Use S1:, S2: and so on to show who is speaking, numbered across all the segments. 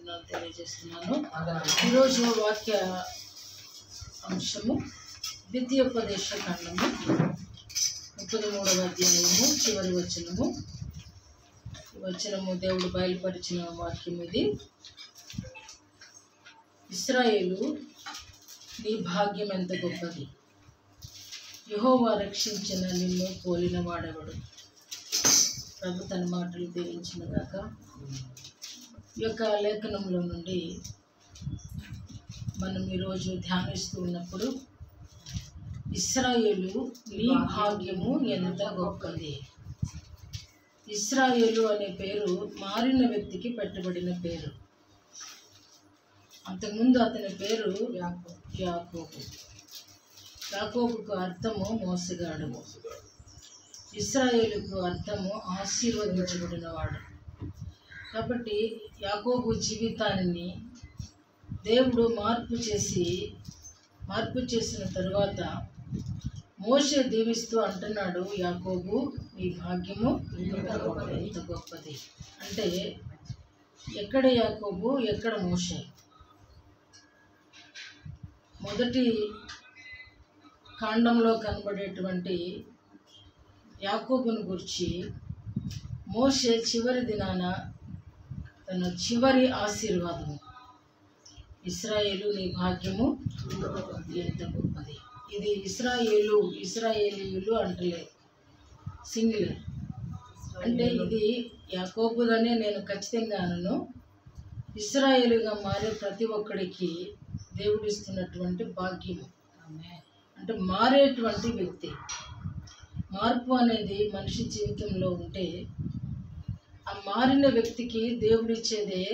S1: వందనాలు తెలియజేస్తున్నాను. ఈరోజు వాక్య అంశము ద్వితీయోపదేశ ఖండము 33వ అధ్యాయము చివరి వచనము దేవుడు బయలుపరిచిన వాక్యం ఇది. ఇశ్రాయేలు నీ భాగ్యం ఎంత గొప్పది, యెహోవా రక్షించిన నిన్ను పోలిన వాడెవడు. ప్రభు తన మాటలు దీవించిన గాక. ఈ యొక్క లేఖనంలో నుండి మనం ఈరోజు ధ్యానిస్తూ ఉన్నప్పుడు ఇశ్రాయేలు నీ భాగ్యము ఎంత గొప్పది. ఇశ్రాయేలు అనే పేరు మారిన వ్యక్తికి పెట్టబడిన పేరు. అంతకుముందు అతని పేరు యాకోబు. యాకోబుకు అర్థము మోసగాడు, ఇశ్రాయేలుకు అర్థము ఆశీర్వదించబడినవాడు. కాబట్టి యాకోబు జీవితాన్ని దేవుడు మార్పు చేసిన తరువాత మోషే దీవిస్తూ అంటున్నాడు, యాకోబు నీ భాగ్యము ఎంత గొప్పది. అంటే ఎక్కడ యాకోబు, ఎక్కడ మోషే? మొదటి కాండంలో కనబడేటువంటి యాకోబును గురించి మోషే చివరి దినాన తన చివరి ఆశీర్వాదము, ఇశ్రాయేలు నీ భాగ్యము ఎంత గొప్పది. ఇది ఇశ్రాయేలీయులు అంటలేదు, సింగులర్. అంటే ఇది యాకోబుదనే నేను ఖచ్చితంగా అనను. ఇశ్రాయేలుగా మారే ప్రతి ఒక్కడికి దేవుడిస్తున్నటువంటి భాగ్యము. అంటే మారేటువంటి వ్యక్తి. మార్పు అనేది మనిషి జీవితంలో ఉంటే ఆ మారిన వ్యక్తికి దేవుడిచ్చేదే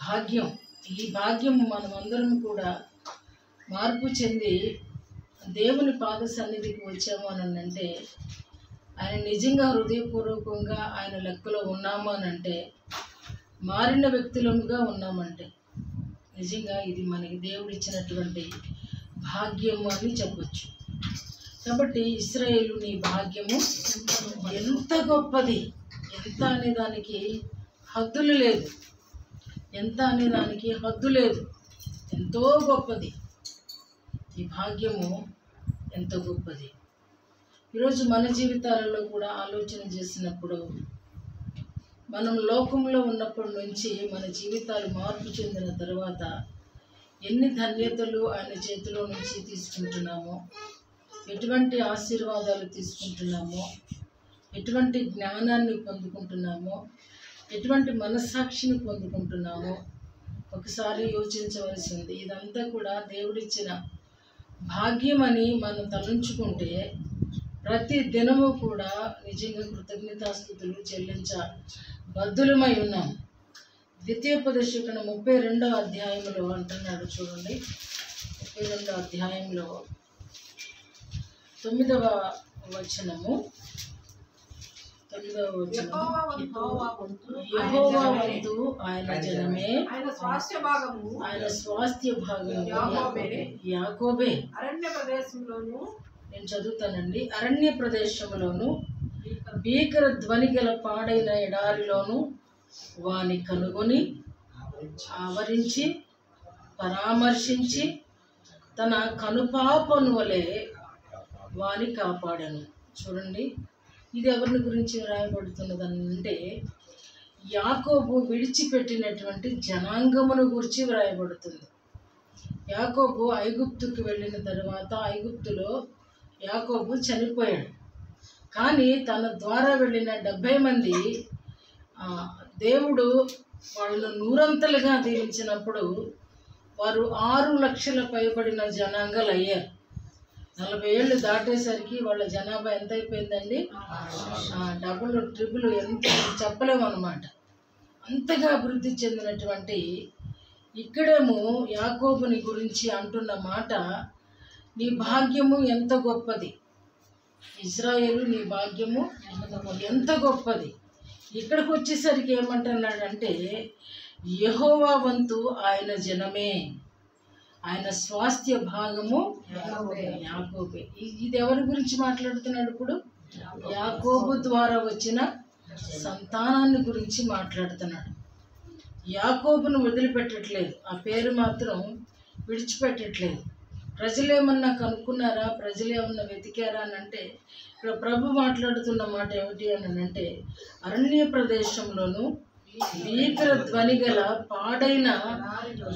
S1: భాగ్యం. ఈ భాగ్యం మనమందరం కూడా మార్పు చెంది దేవుని పాద సన్నిధికి వచ్చాము అని అంటే, ఆయన నిజంగా హృదయపూర్వకంగా ఆయన లెక్కలో ఉన్నాము అని అంటే, మారిన వ్యక్తులముగా ఉన్నామంటే నిజంగా ఇది మనకి దేవుడిచ్చినటువంటి భాగ్యము అని చెప్పచ్చు. కాబట్టి ఇశ్రాయేలు నీ భాగ్యము ఎంత గొప్పది. ఎంత అనేదానికి హద్దులు లేదు, ఎంతో గొప్పది. ఈ భాగ్యము ఎంతో గొప్పది. ఈరోజు మన జీవితాలలో కూడా ఆలోచన చేసినప్పుడు, మనం లోకంలో ఉన్నప్పటి నుంచి మన జీవితాలు మార్పు చెందిన తర్వాత ఎన్ని ధన్యతలు ఆయన చేతిలో నుంచి తీసుకుంటున్నామో, ఎటువంటి ఆశీర్వాదాలు తీసుకుంటున్నామో, ఎటువంటి జ్ఞానాన్ని పొందుకుంటున్నామో, ఎటువంటి మనస్సాక్షిని పొందుకుంటున్నామో ఒకసారి యోచించవలసి ఉంది. ఇదంతా కూడా దేవుడిచ్చిన భాగ్యమని మనం తలంచుకుంటే ప్రతి దినము కూడా నిజంగా కృతజ్ఞతాస్తుతులు చెల్లించ బద్దులమై ఉన్నాం. ద్వితీయోపదేశకున 32వ అధ్యాయంలో అంటున్నాడు చూడండి. 32వ అధ్యాయంలో 9వ వచనము. యెహోవా వంతు ఆయన జనమే, ఆయన స్వాస్థ్య భాగము యాకోబే.
S2: అరణ్య ప్రదేశంలోను,
S1: నేను చదువుతానండి. అరణ్య ప్రదేశంలోను భీకర ధ్వని గల పాడైన ఎడారిలోను వాని కనుగొని ఆవరించి పరామర్శించి తన కనుపాపను వలె వాని కాపాడాను. చూడండి, ఇది ఎవరిని గురించి వ్రాయబడుతున్నదని అంటే, యాకోబు విడిచిపెట్టినటువంటి జనాంగమును గురించి వ్రాయబడుతుంది. యాకోబు ఐగుప్తుకు వెళ్ళిన తర్వాత ఐగుప్తులో యాకోబు చనిపోయాడు. కానీ తన ద్వారా వెళ్ళిన 70 మంది దేవుడు వాళ్ళను 100 దీవించినప్పుడు వారు 6 లక్షల పైబడిన జనాంగాలు అయ్యారు. 40 ఏళ్ళు దాటేసరికి వాళ్ళ జనాభా ఎంత అయిపోయిందండి? డబుల్ ట్రిపుల్, ఎంత చెప్పలేము అన్నమాట. అంతగా అభివృద్ధి చెందినటువంటి ఇక్కడేమో యాకోబుని గురించి అంటున్న మాట, నీ భాగ్యము ఎంత గొప్పది. ఇశ్రాయేలు నీ భాగ్యము ఎంత గొప్పది. ఇక్కడికి వచ్చేసరికి ఏమంటున్నాడంటే, యెహోవా వంతు ఆయన జనమే, ఆయన స్వాస్థ్య భాగము యాకోబే. ఇది ఎవరి గురించి మాట్లాడుతున్నాడు ఇప్పుడు? యాకోబు ద్వారా వచ్చిన సంతానాన్ని గురించి మాట్లాడుతున్నాడు. యాకోబును వదిలిపెట్టట్లేదు, ఆ పేరు మాత్రం విడిచిపెట్టట్లేదు. ప్రజలేమన్నా కనుక్కున్నారా, ప్రజలేమన్నా వెతికారా అని అంటే, ఇక్కడ ప్రభు మాట్లాడుతున్న మాట ఏమిటి అని అంటే, అరణ్య ప్రదేశంలోను భీకర ధ్వని గల పాడైన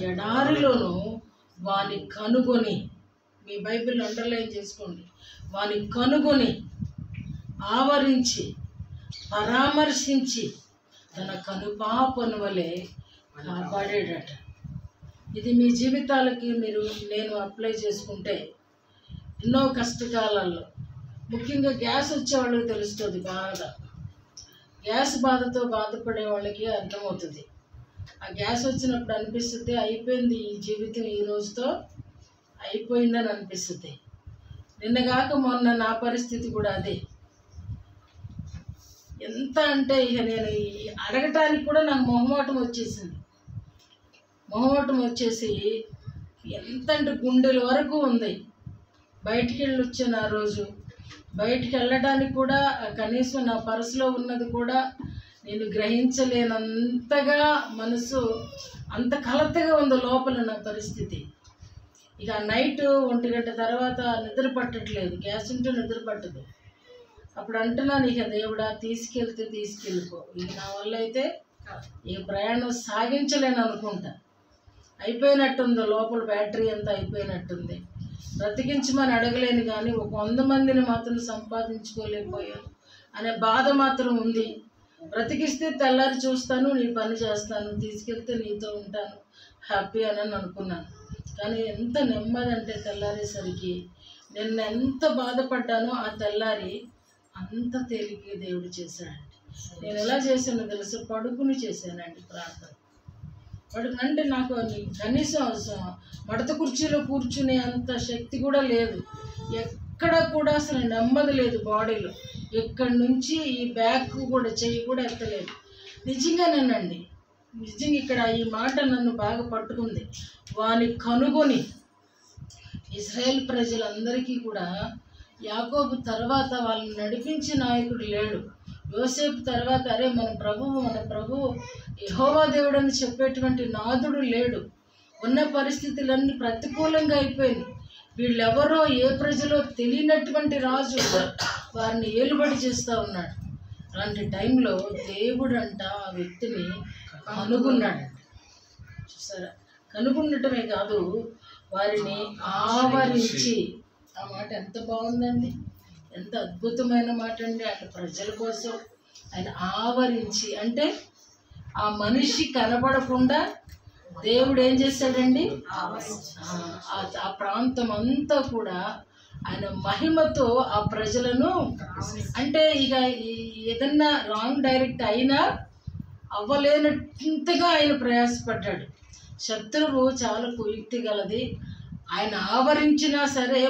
S1: ఎడారిలోను వాని కనుగొని, మీ బైబిల్ అండర్లైన్ చేసుకోండి, వాని కనుగొని ఆవరించి పరామర్శించి తన కనుపాపను వలె కాపాడేడట. ఇది మీ జీవితాలకి నేను అప్లై చేసుకుంటే ఎన్నో కష్టకాలాల్లో, ముఖ్యంగా గ్యాస్ వచ్చే వాళ్ళకి తెలుస్తుంది బాగా. గ్యాస్ బాధతో బాధపడే వాళ్ళకి అర్థమవుతుంది. ఆ గ్యాస్ వచ్చినప్పుడు అనిపిస్తుంది అయిపోయింది ఈ జీవితం, ఈ రోజుతో అయిపోయిందని అనిపిస్తుంది. నిన్నగాక మొన్న నా పరిస్థితి కూడా అదే. ఎంత అంటే ఇక నేను అడగటానికి కూడా నాకు మొహమాటం వచ్చేసి ఎంత అంటే గుండెల వరకు ఉంది. బయటికి వెళ్ళి వచ్చాను ఆ రోజు. బయటికి వెళ్ళడానికి కూడా కనీసం నా పర్సులో ఉన్నది కూడా నేను గ్రహించలేనంతగా మనసు అంత కలతగా ఉంది లోపల నా పరిస్థితి. ఇక నైట్ 1 గంట తర్వాత నిద్ర పట్టట్లేదు, గ్యాస్ ఉంటే నిద్ర పట్టదు. అప్పుడు అంటున్నాను, ఇక దేవుడా తీసుకెళ్ళిపో, ఇక నా వల్ల అయితే ఇక ప్రయాణం సాగించలేను అనుకుంటా. అయిపోయినట్టుంది, లోపల బ్యాటరీ అంతా అయిపోయినట్టుంది. బ్రతికించమని అడగలేను కానీ 100 మందిని మాత్రం సంపాదించుకోలేకపోయాను అనే బాధ మాత్రం ఉంది. బ్రతికిస్తే తెల్లారి చూస్తాను, నీ పని చేస్తాను, తీసుకెళ్తే నీతో ఉంటాను, హ్యాపీ అని అనుకున్నాను. కానీ ఎంత నెమ్మది అంటే తెల్లారేసరికి నిన్న ఎంత బాధపడ్డానో ఆ తెల్లారి అంత తేలికే దేవుడు చేశాడండి. నేను ఎలా చేశానో తెలుసు, పడుకుని చేశానండి ప్రార్థన. అంటే నాకు కనీసం మడత కుర్చీలో కూర్చునే అంత శక్తి కూడా లేదు, ఎక్కడ కూడా అసలు నెమ్మది లేదు బాడీలో. ఎక్కడి నుంచి ఈ బ్యాక్ కూడా చెయ్యి కూడా ఎత్తలేదు. నిజంగానేనండి, నిజంగా ఇక్కడ ఈ మాట నన్ను బాగా పట్టుకుంది. వాని కనుగొని ఇశ్రాయేల్ ప్రజలందరికీ కూడా యాకోబు తర్వాత వాళ్ళని నడిపించే నాయకుడు లేడు. యోసేపు తర్వాత అరే మన ప్రభువు యెహోవా దేవుడు అని చెప్పేటువంటి నాదుడు లేడు. ఉన్న పరిస్థితులన్నీ ప్రతికూలంగా అయిపోయింది. వీళ్ళెవరో ఏ ప్రజలో తెలియనటువంటి రాజు వారిని ఏలుబడి చేస్తూ ఉన్నాడు. అలాంటి టైంలో దేవుడంట ఆ వ్యక్తిని కనుగొన్నాడంట. చూసారా, కనుగొనటమే కాదు వారిని ఆవరించి. ఆ మాట ఎంత బాగుందండి, ఎంత అద్భుతమైన మాట అండి. ఆయన ప్రజల కోసం ఆయన ఆవరించి అంటే ఆ మనిషి కనబడకుండా దేవుడు ఏం చేశాడండి, ఆ ప్రాంతం అంతా కూడా ఆయన మహిమతో ఆ ప్రజలను, అంటే ఇక ఏదన్నా రాంగ్ డైరెక్ట్ అయినా అవ్వలేనంతగా ఆయన ప్రయాసపడ్డాడు. శత్రువు చాలా కుయుక్తి గలది. ఆయన ఆవరించినా సరే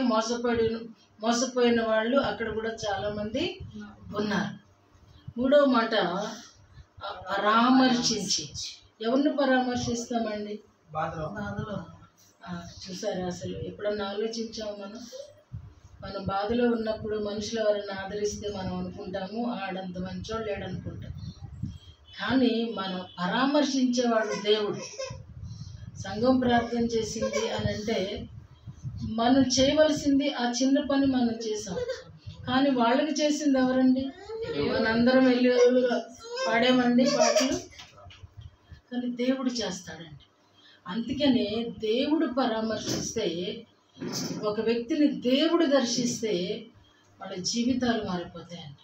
S1: మోసపోయిన వాళ్ళు అక్కడ కూడా చాలామంది ఉన్నారు. 3వ మాట పరామర్శించి. ఎవరిని పరామర్శిస్తామండి? బాధలో. చూసారా, అసలు ఎప్పుడన్నా ఆలోచించాము మనం బాధలో ఉన్నప్పుడు మనుషులు ఎవరైనా ఆదరిస్తే మనం అనుకుంటాము ఆడంత మంచోడు లేడనుకుంటాం. కానీ మనం పరామర్శించేవాడు దేవుడు. సంఘం ప్రార్థన చేసింది అని అంటే మనం చేయవలసింది ఆ చిన్న పని మనం చేసాం, కానీ వాళ్ళకి చేసింది ఎవరండి? మనందరం వెళ్ళి పాడేమండి పాటలు, కానీ దేవుడు చేస్తాడండి. అందుకనే దేవుడు పరామర్శిస్తే, ఒక వ్యక్తిని దేవుడు దర్శిస్తే వాళ్ళ జీవితాలు మారిపోతాయండి.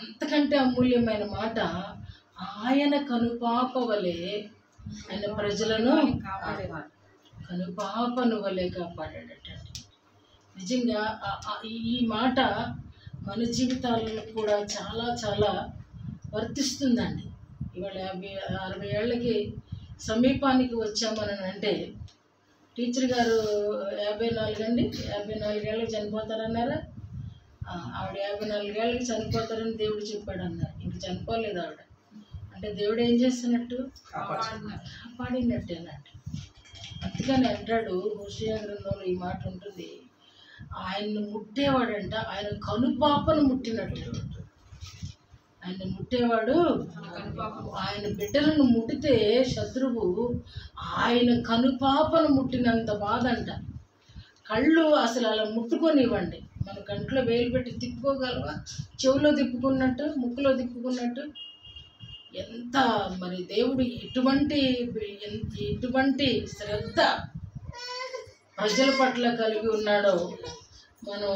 S1: అంతకంటే అమూల్యమైన మాట, ఆయన కనుపాప వలె ఆయన ప్రజలను కనుపాపను వలె కాపాడాడటండి. నిజంగా ఈ మాట మన జీవితాలలో కూడా చాలా చాలా వర్తిస్తుందండి. ఇవాళ 50-60 ఏళ్ళకి సమీపానికి వచ్చామని అంటే, టీచర్ గారు 54 అండి, 54 ఏళ్ళకి చనిపోతారన్నారా? ఆవిడ 54 ఏళ్ళకి చనిపోతారని దేవుడు చెప్పాడు అన్నారు. ఇంక చనిపోలేదు ఆవిడ. అంటే దేవుడు ఏం చేస్తున్నట్టు? కాపాడినట్టేనట్టు. అందుకని అంటాడు హోషేయ గ్రంథంలో ఈ మాట ఉంటుంది, ఆయన్ని ముట్టేవాడంట ఆయన కనుపాపను ముట్టినట్టు. ఆయన ముట్టేవాడు, ఆయన బిడ్డలను ముట్టితే శత్రువు ఆయన కనుపాపను ముట్టినంత బాధ అంట. కళ్ళు అసలు అలా ముట్టుకొనివ్వండి. మన కంట్లో వేలు పెట్టి తిప్పుకోగలవా? చెవులో తిప్పుకున్నట్టు, ముక్కులో తిప్పుకున్నట్టు. ఎంత మరి దేవుడు ఎటువంటి శ్రద్ధ ప్రజల పట్ల కలిగి ఉన్నాడో మనం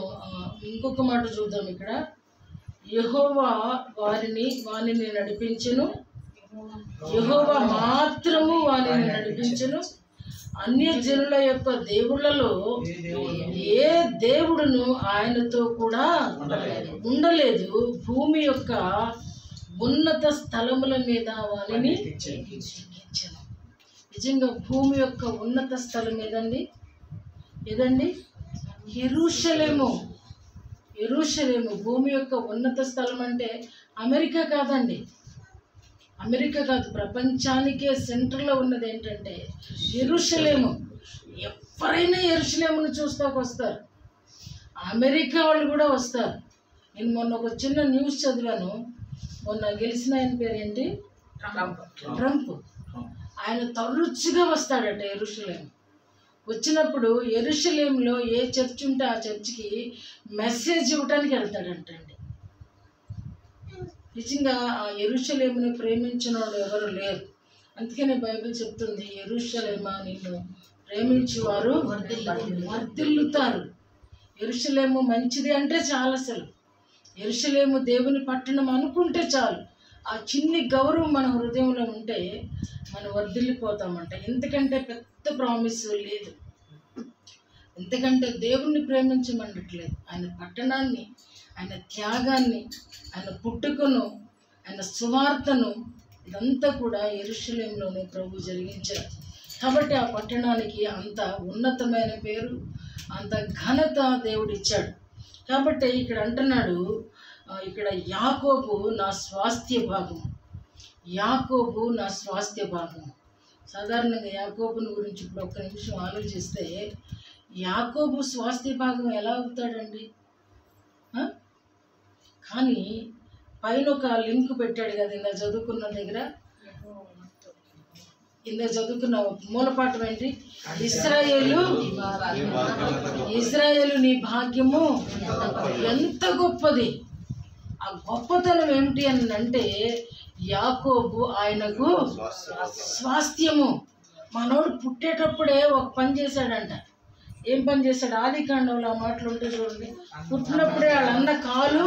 S1: ఇంకొక మాట చూద్దాం. ఇక్కడ యెహోవా వానిని నడిపించును, యెహోవా మాత్రము వానిని నడిపించును. అన్యజనుల యొక్క దేవుళ్ళలో ఏ దేవుడును ఆయనతో కూడా ఉండలేదు. భూమి యొక్క ఉన్నత స్థలముల మీద వానిని ఎక్కించెను. నిజంగా భూమి యొక్క ఉన్నత స్థలం ఏదండి? యెరూషలేము. భూమి యొక్క ఉన్నత స్థలం అంటే అమెరికా కాదండి, అమెరికా కాదు. ప్రపంచానికే సెంటర్లో ఉన్నది ఏంటంటే యెరూషలేము. ఎవరైనా యెరూషలేమును చూస్తాకు వస్తారు. అమెరికా వాళ్ళు కూడా వస్తారు. నేను మొన్న ఒక చిన్న న్యూస్ చదివాను. మొన్న గెలిచిన ఆయన పేరేంటి? ట్రంప్. ఆయన తరచుగా వస్తాడట యెరూషలేము. వచ్చినప్పుడు యెరూషలేములో ఏ చర్చ్ ఉంటే ఆ చర్చికి మెసేజ్ ఇవ్వడానికి వెళ్తాడంటండి. నిజంగా ఆ యెరూషలేమును ప్రేమించిన వాళ్ళు ఎవరు లేరు. అందుకనే బైబిల్ చెప్తుంది, యెరూషలేమా నిన్ను ప్రేమించేవారు వర్ధిల్లుతారు. యెరూషలేము మంచిది అంటే చాలు. అసలు యెరూషలేము దేవుని పట్టణం అనుకుంటే చాలు. ఆ చిన్ని గౌరవం మన హృదయంలో ఉంటే మనం వర్ధిల్లిపోతామంట. ఎందుకంటే పెద్ద ప్రామిస్ లేదు, ఎందుకంటే దేవుణ్ణి ప్రేమించమనట్లేదు. ఆయన పట్టణాన్ని, ఆయన త్యాగాన్ని, ఆయన పుట్టుకను, ఆయన సువార్తను, ఇదంతా కూడా యెరూషలేములోనే ప్రభు జరిగించారు. కాబట్టి ఆ పట్టణానికి అంత ఉన్నతమైన పేరు, అంత ఘనత దేవుడు ఇచ్చాడు. కాబట్టి ఇక్కడ అంటున్నాడు, ఇక్కడ యాకోబు నా స్వాస్థ్య భాగము. యాకోబు నా స్వాస్థ్య భాగము. సాధారణంగా యాకోబుని గురించి ఇప్పుడు ఒక్క నిమిషం ఆలోచిస్తే, యాకోబు స్వాస్థ్య భాగం ఎలా అవుతాడండి? కానీ పైన ఒక లింక్ పెట్టాడు కదా, ఇందా చదువుకున్న మూలపాఠం ఏంటి? ఇశ్రాయేలు నీ భాగ్యము ఎంత గొప్పది. ఆ గొప్పతనం ఏమిటి అని అంటే, యాకోబు ఆయనకు స్వాస్థ్యము. మనోడు పుట్టేటప్పుడే ఒక పని చేశాడంట. ఏం పని చేశాడు? ఆదికాండంలో ఆ మాటలు ఉంటే చూడండి. పుట్టినప్పుడే వాళ్ళన్న కాలు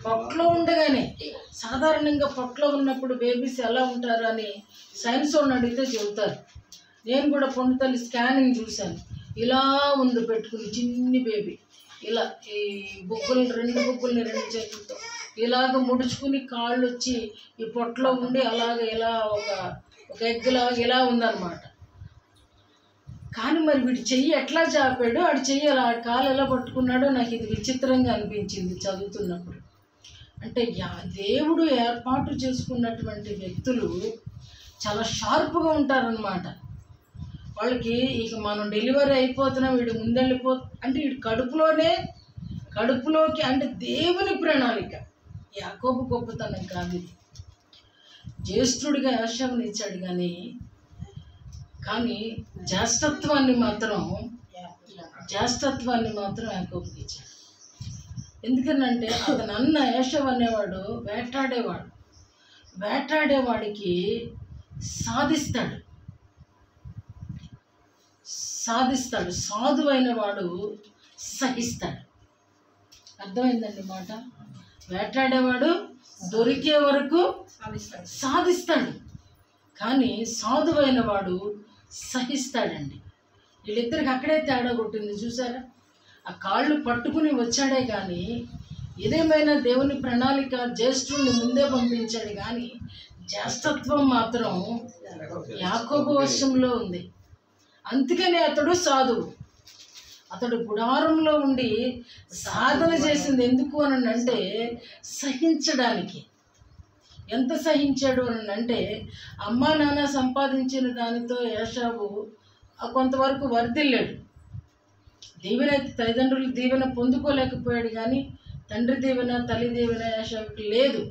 S1: పొట్టలో ఉండగానే, సాధారణంగా పొట్టలో ఉన్నప్పుడు బేబీస్ ఎలా ఉంటారు అని సైన్స్ వాళ్ళని అడిగితే చెబుతారు. నేను కూడా పొండు తల్లి స్కానింగ్ చూశాను. ఇలా ఉంది పెట్టుకుని చిన్ని బేబీ, ఇలా ఈ రెండు బొగ్గుల్ని రెండు చేతులతో ఇలాగ ముడుచుకుని కాళ్ళు వచ్చి ఈ పొట్టలో ఉండి అలాగ ఇలా ఒక ఎగ్గులాగా ఇలా ఉందన్నమాట. కానీ మరి వీడి చెయ్యి ఎట్లా చాపాడు, ఆడి చెయ్యి అలా కాలు ఎలా పట్టుకున్నాడో నాకు ఇది విచిత్రంగా అనిపించింది చదువుతున్నప్పుడు. అంటే దేవుడు ఏర్పాటు చేసుకున్నటువంటి వ్యక్తులు చాలా షార్ప్గా ఉంటారనమాట. వాళ్ళకి ఇక మనం డెలివరీ అయిపోతున్నాం, వీడు అంటే వీడు కడుపులోకి అంటే దేవుని ప్రణాళిక. యాకోబు గొప్పతనం కాదు. జ్యేష్ఠుడిగా యోసేపుని ఇచ్చాడు కానీ జ్యేష్ఠత్వాన్ని మాత్రం యాకోబుకి ఇచ్చాడు. ఎందుకనంటే అతను అన్న యోసేపు అనేవాడు వేటాడేవాడికి సాధిస్తాడు. సాధువైన వాడు సహిస్తాడు. అర్థమైందండి మాట? వేటాడేవాడు దొరికే వరకు సాధిస్తాడు, కానీ సాధువైన వాడు సహిస్తాడండి. వీళ్ళిద్దరికి అక్కడే తేడా కొట్టింది చూసారా? ఆ కాళ్ళు పట్టుకుని వచ్చాడే కానీ, ఏదేమైనా దేవుని ప్రణాళిక జ్యేష్ఠుడిని ముందే పంపించాడు, కానీ జ్యేష్ఠత్వం మాత్రం యాకోబు వశంలో ఉంది. అందుకని అతడు సాధువు. అతడు గుడారంలో ఉండి సాధన చేసింది ఎందుకు అని అంటే సహించడానికి. ఎంత సహించాడు అని అంటే, అమ్మా నాన్న సంపాదించిన దానితో యోసేపు కొంతవరకు వర్ధిల్లాడు. తల్లిదండ్రులు దీవెన పొందుకోలేకపోయాడు, కానీ తండ్రి దీవెన తల్లి దీవెన యాకోబుకి లేదు.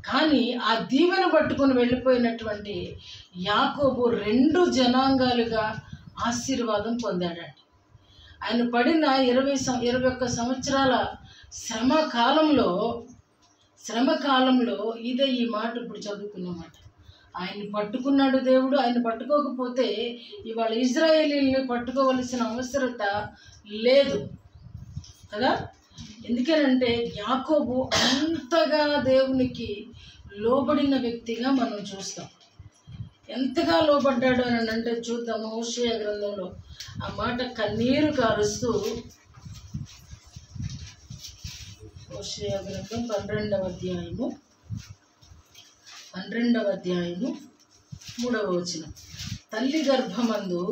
S1: కానీ ఆ దీవెన పట్టుకొని వెళ్ళిపోయినటువంటి యాకోబు 2 జనాంగాలుగా ఆశీర్వాదం పొందాడట. ఆయన పడిన 21 సంవత్సరాల శ్రమ కాలంలో ఇదే ఈ మాట ఇప్పుడు చదువుకున్నమాట. ఆయన్ని పట్టుకున్నాడు దేవుడు. ఆయన పట్టుకోకపోతే ఇవాళ ఇజ్రాయేలీల్ని పట్టుకోవలసిన అవసరత లేదు కదా. ఎందుకనంటే యాకోబు అంతగా దేవునికి లోబడిన వ్యక్తిగా మనం చూస్తాం. ఎంతగా లోబడ్డాడు అని అంటే చూద్దాము. హోషేయ గ్రంథంలో ఆ మాట కన్నీరు కారుస్తూ, హోషేయ గ్రంథం 12వ అధ్యాయము 3వ వచనం. తల్లి గర్భమందు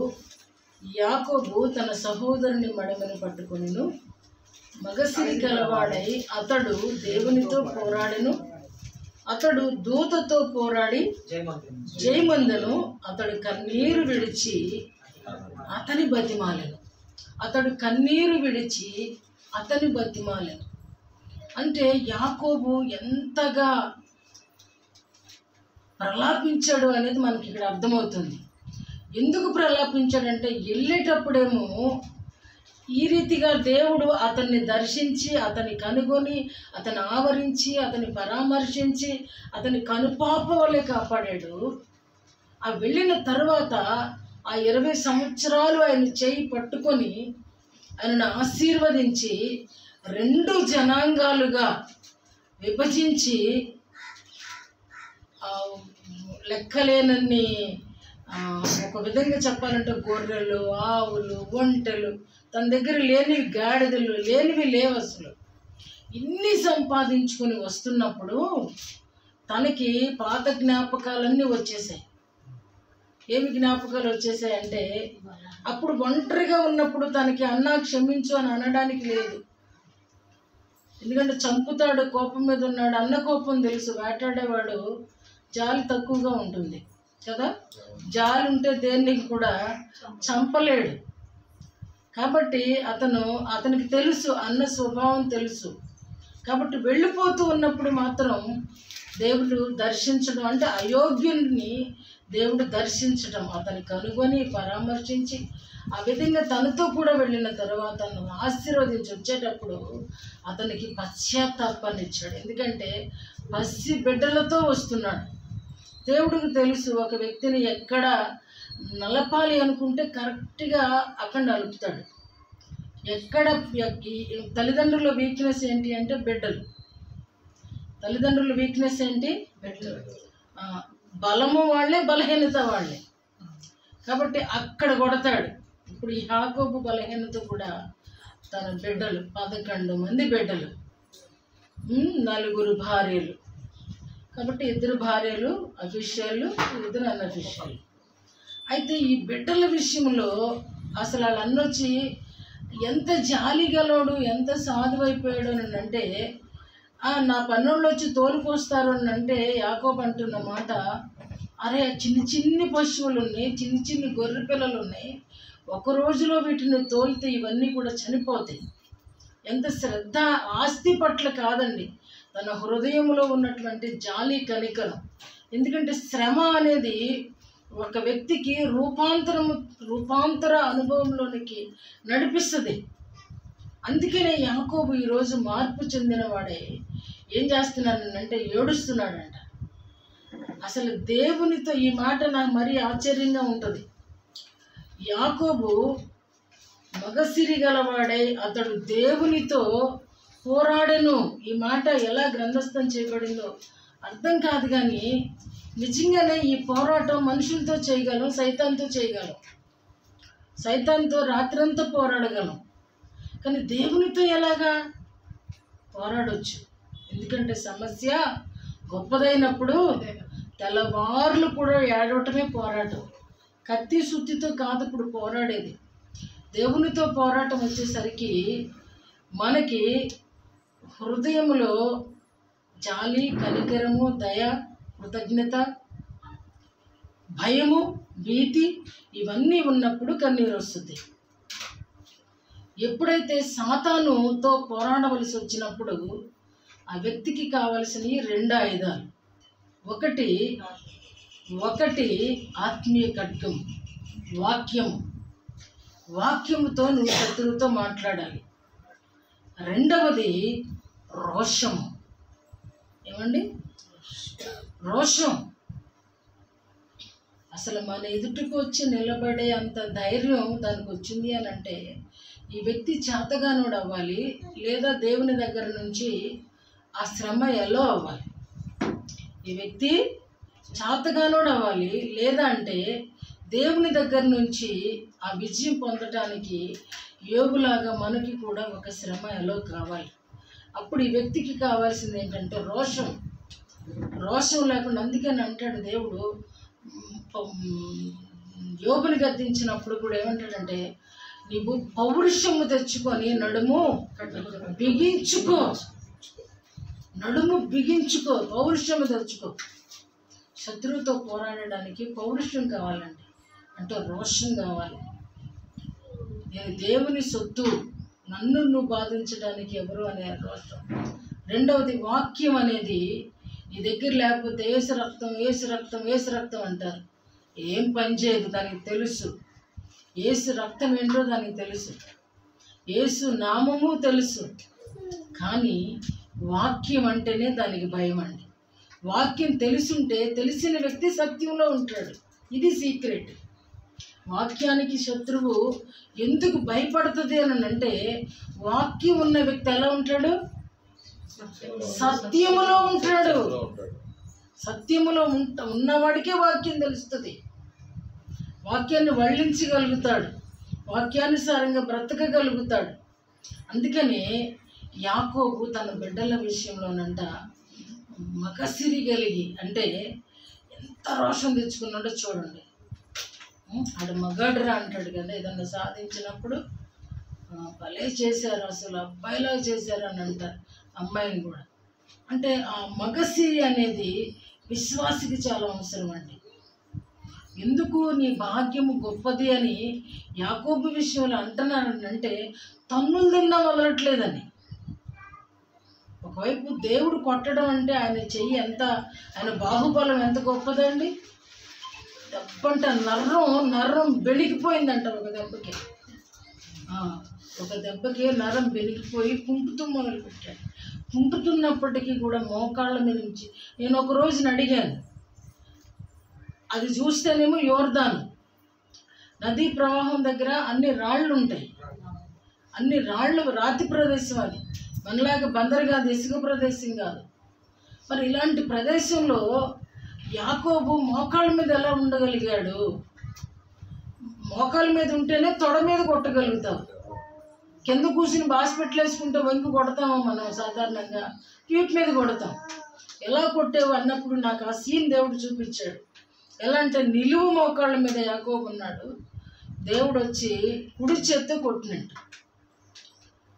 S1: యాకోబు తన సహోదరుని మడమని పట్టుకొనిను, మగసిరి గలవాడై అతడు దేవునితో పోరాడెను. అతడు దూతతో పోరాడి జయమందను. అతడు కన్నీరు విడిచి అతని బతిమాలెను. అంటే యాకోబు ఎంతగా ప్రలాపించాడు అనేది మనకి ఇక్కడ అర్థమవుతుంది. ఎందుకు ప్రలాపించాడంటే వెళ్ళేటప్పుడేమో ఈ రీతిగా దేవుడు అతన్ని దర్శించి, అతన్ని కనుగొని, అతన్ని ఆవరించి, అతన్ని పరామర్శించి, అతని కనుపాప వలె కాపాడాడు. ఆ వెళ్ళిన తర్వాత ఆ 20 సంవత్సరాలు ఆయన చేయి పట్టుకొని ఆయనను ఆశీర్వదించి 2 జనాంగాలుగా విభజించి లెక్కలేనన్ని, ఒక విధంగా చెప్పాలంటే గొర్రెలు, ఆవులు, ఒంటెలు, తన దగ్గర లేనివి గాడిదలు, లేనివి లేవు అసలు. ఇన్ని సంపాదించుకొని వస్తున్నప్పుడు తనకి పాత జ్ఞాపకాలన్నీ వచ్చేసాయి. ఏమి జ్ఞాపకాలు వచ్చేసాయంటే, అప్పుడు ఒంటరిగా ఉన్నప్పుడు తనకి అన్నా క్షమించు అని అనడానికి లేదు. ఎందుకంటే చంపుతాడు, కోపం మీద ఉన్నాడు. అన్న కోపం తెలుసు, వేటాడేవాడు జాలి తక్కువగా ఉంటుంది కదా. జాలి ఉంటే దేనికి కూడా చంపలేడు. కాబట్టి అతనికి తెలుసు, అన్న స్వభావం తెలుసు. కాబట్టి వెళ్ళిపోతూ ఉన్నప్పుడు మాత్రం దేవుడు దర్శించడం, అంటే అయోగ్యుని దేవుడు దర్శించడం, అతని కనుగొని పరామర్శించి ఆ విధంగా తనతో కూడా వెళ్ళిన తర్వాత ఆశీర్వదించి వచ్చేటప్పుడు అతనికి పశ్చాత్తాపాన్ని ఇచ్చాడు. ఎందుకంటే పసి బిడ్డలతో వస్తున్నాడు. దేవుడికి తెలుసు ఒక వ్యక్తిని ఎక్కడ నలపాలి అనుకుంటే కరెక్ట్గా అక్కడ నలుపుతాడు. ఎక్కడ తల్లిదండ్రుల వీక్నెస్ ఏంటి అంటే బిడ్డలు. తల్లిదండ్రుల వీక్నెస్ ఏంటి? బిడ్డలు. బలము వాళ్ళే, బలహీనత వాళ్ళే. కాబట్టి అక్కడ కొడతాడు. ఇప్పుడు ఈ యాకోబు బలహీనత కూడా తన బిడ్డలు, 11 మంది బిడ్డలు, 4 భార్యలు. కాబట్టి 2 భార్యలు అఫీషియల్, 2 అన్అఫీషియల్. అయితే ఈ బిడ్డల విషయంలో అసలు వాళ్ళ అన్నొచ్చి ఎంత జాలిగలోడు, ఎంత సాధువైపోయాడు అని అంటే, నా పన్నోళ్ళు వచ్చి తోలుకొస్తారు అని అంటే యాకోబు అంటున్న మాట, అరే చిన్ని పశువులు ఉన్నాయి, చిన్ని గొర్రె పిల్లలు ఉన్నాయి, ఒక రోజులో వీటిని తోలితే ఇవన్నీ కూడా చనిపోతాయి. ఎంత శ్రద్ధ! ఆస్తి పట్ల కాదండి, తన హృదయంలో ఉన్నటువంటి జాలి, కనికరం. ఎందుకంటే శ్రమ అనేది ఒక వ్యక్తికి రూపాంతర అనుభవంలోనికి నడిపిస్తుంది. అందుకనే యాకోబు ఈరోజు మార్పు చెందినవాడే ఏం చేస్తున్నానంటే ఏడుస్తున్నాడంట. అసలు దేవునితో, ఈ మాట నాకు మరీ ఆశ్చర్యంగా ఉంటుంది. యాకోబు మగసిరి గలవాడై అతడు దేవునితో పోరాడెను. ఈ మాట ఎలా గ్రంథస్థం చేయబడిందో అర్థం కాదు, కానీ నిజంగానే ఈ పోరాటం మనుషులతో చేయగలం, సైతాన్తో చేయగలం. సైతాన్తో రాత్రంతా పోరాడగలం, కానీ దేవునితో ఎలాగా పోరాడొచ్చు? ఎందుకంటే సమస్య గొప్పదైనప్పుడు తెల్లవార్లు కూడా ఏడవటమే పోరాటం. కత్తి సుత్తితో కాదు ఇప్పుడు పోరాడేది. దేవునితో పోరాటం వచ్చేసరికి మనకి హృదయంలో జాలి, కనికరము, దయ, కృతజ్ఞత, భయము, భీతి ఇవన్నీ ఉన్నప్పుడు కన్నీరు వస్తుంది. ఎప్పుడైతే సాతానుతో పోరాడవలసి వచ్చినప్పుడు ఆ వ్యక్తికి కావలసినవి 2 ఆయుధాలు. ఒకటి ఆత్మీయ ఖడ్గం, వాక్యముతో నువ్వు శత్రువుతో మాట్లాడాలి. రెండవది రోషం. ఏమండి? రోషం. అసలు మన ఎదుటికి వచ్చి నిలబడే అంత ధైర్యం దానికి వచ్చింది అని అంటే ఈ వ్యక్తి చేతగానోడు అవ్వాలి, లేదా దేవుని దగ్గర నుంచి ఆ శ్రమ ఎలా అవ్వాలి. ఈ వ్యక్తి చేతగానోడు అవ్వాలి, లేదా అంటే దేవుని దగ్గర నుంచి ఆ విజయం పొందటానికి యోగులాగా మనకి కూడా ఒక శ్రమ ఎలా కావాలి. అప్పుడు ఈ వ్యక్తికి కావాల్సింది ఏంటంటే రోషం లేకుండా. అందుకని అంటాడు దేవుడు యోగుని గద్దించినప్పుడు కూడా ఏమంటాడంటే, నీవు పౌరుషము తెచ్చుకొని నడుము బిగించుకో, పౌరుషము తెచ్చుకో. శత్రువుతో పోరాడడానికి పౌరుషం కావాలండి, అంటే రోషం కావాలి. నేను దేవుని సొత్తు, నన్ను నువ్వు బాధించడానికి ఎవరు అనే రోషం. రెండవది వాక్యం అనేది నీ దగ్గర లేకపోతే ఏసు రక్తం అంటారు, ఏం పని చేయదు. దానికి తెలుసు ఏసు రక్తం ఏంటో దానికి తెలుసు, ఏసు నామము తెలుసు. కానీ వాక్యం అంటేనే దానికి భయం అండి. వాక్యం తెలుసుంటే తెలిసిన వ్యక్తి సత్యంలో ఉంటాడు. ఇది సీక్రెట్. వాక్యానికి శత్రువు ఎందుకు భయపడుతుంది అని అంటే, వాక్యం ఉన్న వ్యక్తి ఎలా ఉంటాడు? సత్యములో ఉంటాడు. సత్యములో ఉన్నవాడికే వాక్యం తెలుస్తుంది. వాక్యాన్ని వల్లించగలుగుతాడు, వాక్యానుసారంగా బ్రతకగలుగుతాడు. అందుకనే యాకోబు తన బిడ్డల విషయంలోనంట మగసిరి కలిగి, అంటే ఎంత రోషం తెచ్చుకున్నాడో చూడండి. ఆడు మగాడురా అంటాడు కదా, ఏదన్నా సాధించినప్పుడు భలే చేశారు, అసలు అబ్బాయిలా చేశారు అని అంటారు అమ్మాయిని కూడా. అంటే ఆ మగసిరి అనేది విశ్వాసికి చాలా అవసరం అండి. ఎందుకు నీ భాగ్యము గొప్పది అని యాకోబు విషయంలో అంటున్నానంటే, తన్నులు తిన్నా వదలట్లేదని. ఒకవైపు దేవుడు కొట్టడం అంటే ఆయన చెయ్యి ఎంత, ఆయన బాహుబలం ఎంత గొప్పదండి. దెబ్బంట నరం బెణికిపోయిందంట ఒక దెబ్బకి నరం బెణికిపోయి కుంటుతూ మొదలుపెట్టాడు. కుంటుతున్నప్పటికీ కూడా మోకాళ్ళ మీద నుంచి నేను ఒక రోజున అడిగాను, అది చూస్తేనేమో యోర్దాను నదీ ప్రవాహం దగ్గర అన్ని రాళ్ళు ఉంటాయి, అన్ని రాళ్ళు, రాతి ప్రదేశం. అది మనలాగా బందరు కాదు, ఇసుక ప్రదేశం కాదు. మరి ఇలాంటి ప్రదేశంలో యాకోబు మోకాళ్ళ మీద ఎలా ఉండగలిగాడు? మోకాళ్ళ మీద ఉంటేనే తొడ మీద కొట్టగలుగుతాం. కింద కూర్చుని బాస్పెట్లు వేసుకుంటే వంకి కొడతామో మనం సాధారణంగా, ట్యూబ్ మీద కొడతాం. ఎలా కొట్టేవు అన్నప్పుడు నాకు ఆ సీన్ దేవుడు చూపించాడు. ఎలా అంటే నిలువు మోకాళ్ళ మీద యాకోబు ఉన్నాడు, దేవుడు వచ్చి కుడి చేత్తో కొట్టినట్టు.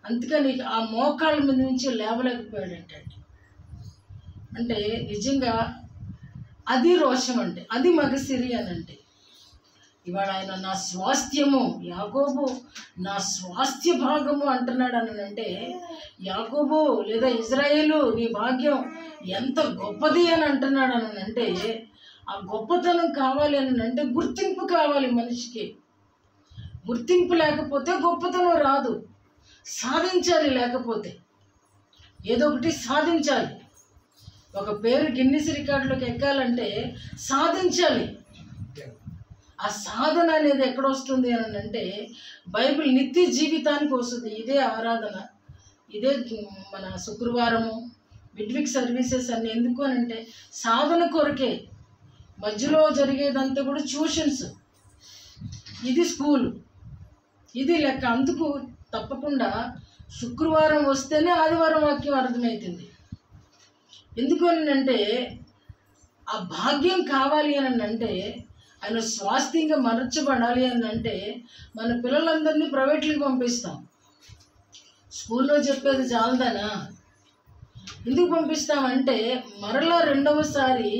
S1: అందుకని ఆ మోకాళ్ళ మీద నుంచి లేవలేకపోయాడంటే, అంటే నిజంగా అది రోషం అంటే, అది మగసిరి అని అంటే. ఇవాళ ఆయన నా స్వాస్థ్యము, యాకోబు నా స్వాస్థ్య భాగము అంటున్నాడు అని అంటే, యాకోబు లేదా ఇజ్రాయేలు నీ భాగ్యం ఎంత గొప్పది అని అంటున్నాడు అని అంటే, ఆ గొప్పతనం కావాలి అని అంటే గుర్తింపు కావాలి మనిషికి. గుర్తింపు లేకపోతే గొప్పతనం రాదు. సాధించాలి, లేకపోతే ఏదో ఒకటి సాధించాలి. ఒక పేరు గిన్నిస్ రికార్డులోకి ఎక్కాలంటే సాధించాలి. ఆ సాధన అనేది ఎక్కడ వస్తుంది అని అంటే, బైబిల్ నిత్య జీవితానికి వస్తుంది. ఇదే ఆరాధన, ఇదే మన శుక్రవారము బిడ్విక్ సర్వీసెస్ అన్ని ఎందుకు అని అంటే సాధన కొరకే. మధ్యలో జరిగేదంతా కూడా ట్యూషన్స్, ఇది స్కూలు, ఇది లెక్క. అందుకు తప్పకుండా శుక్రవారం వస్తేనే ఆదివారం వాక్యం అర్థమవుతుంది. ఎందుకు అని అంటే ఆ భాగ్యం కావాలి అని అంటే, ఆయన స్వాస్థ్యంగా మరచబడాలి అని అంటే మన పిల్లలందరినీ ప్రైవేట్లకు పంపిస్తాం. స్కూల్లో చెప్పేది చాలదనా? ఎందుకు పంపిస్తామంటే మరలా రెండవసారి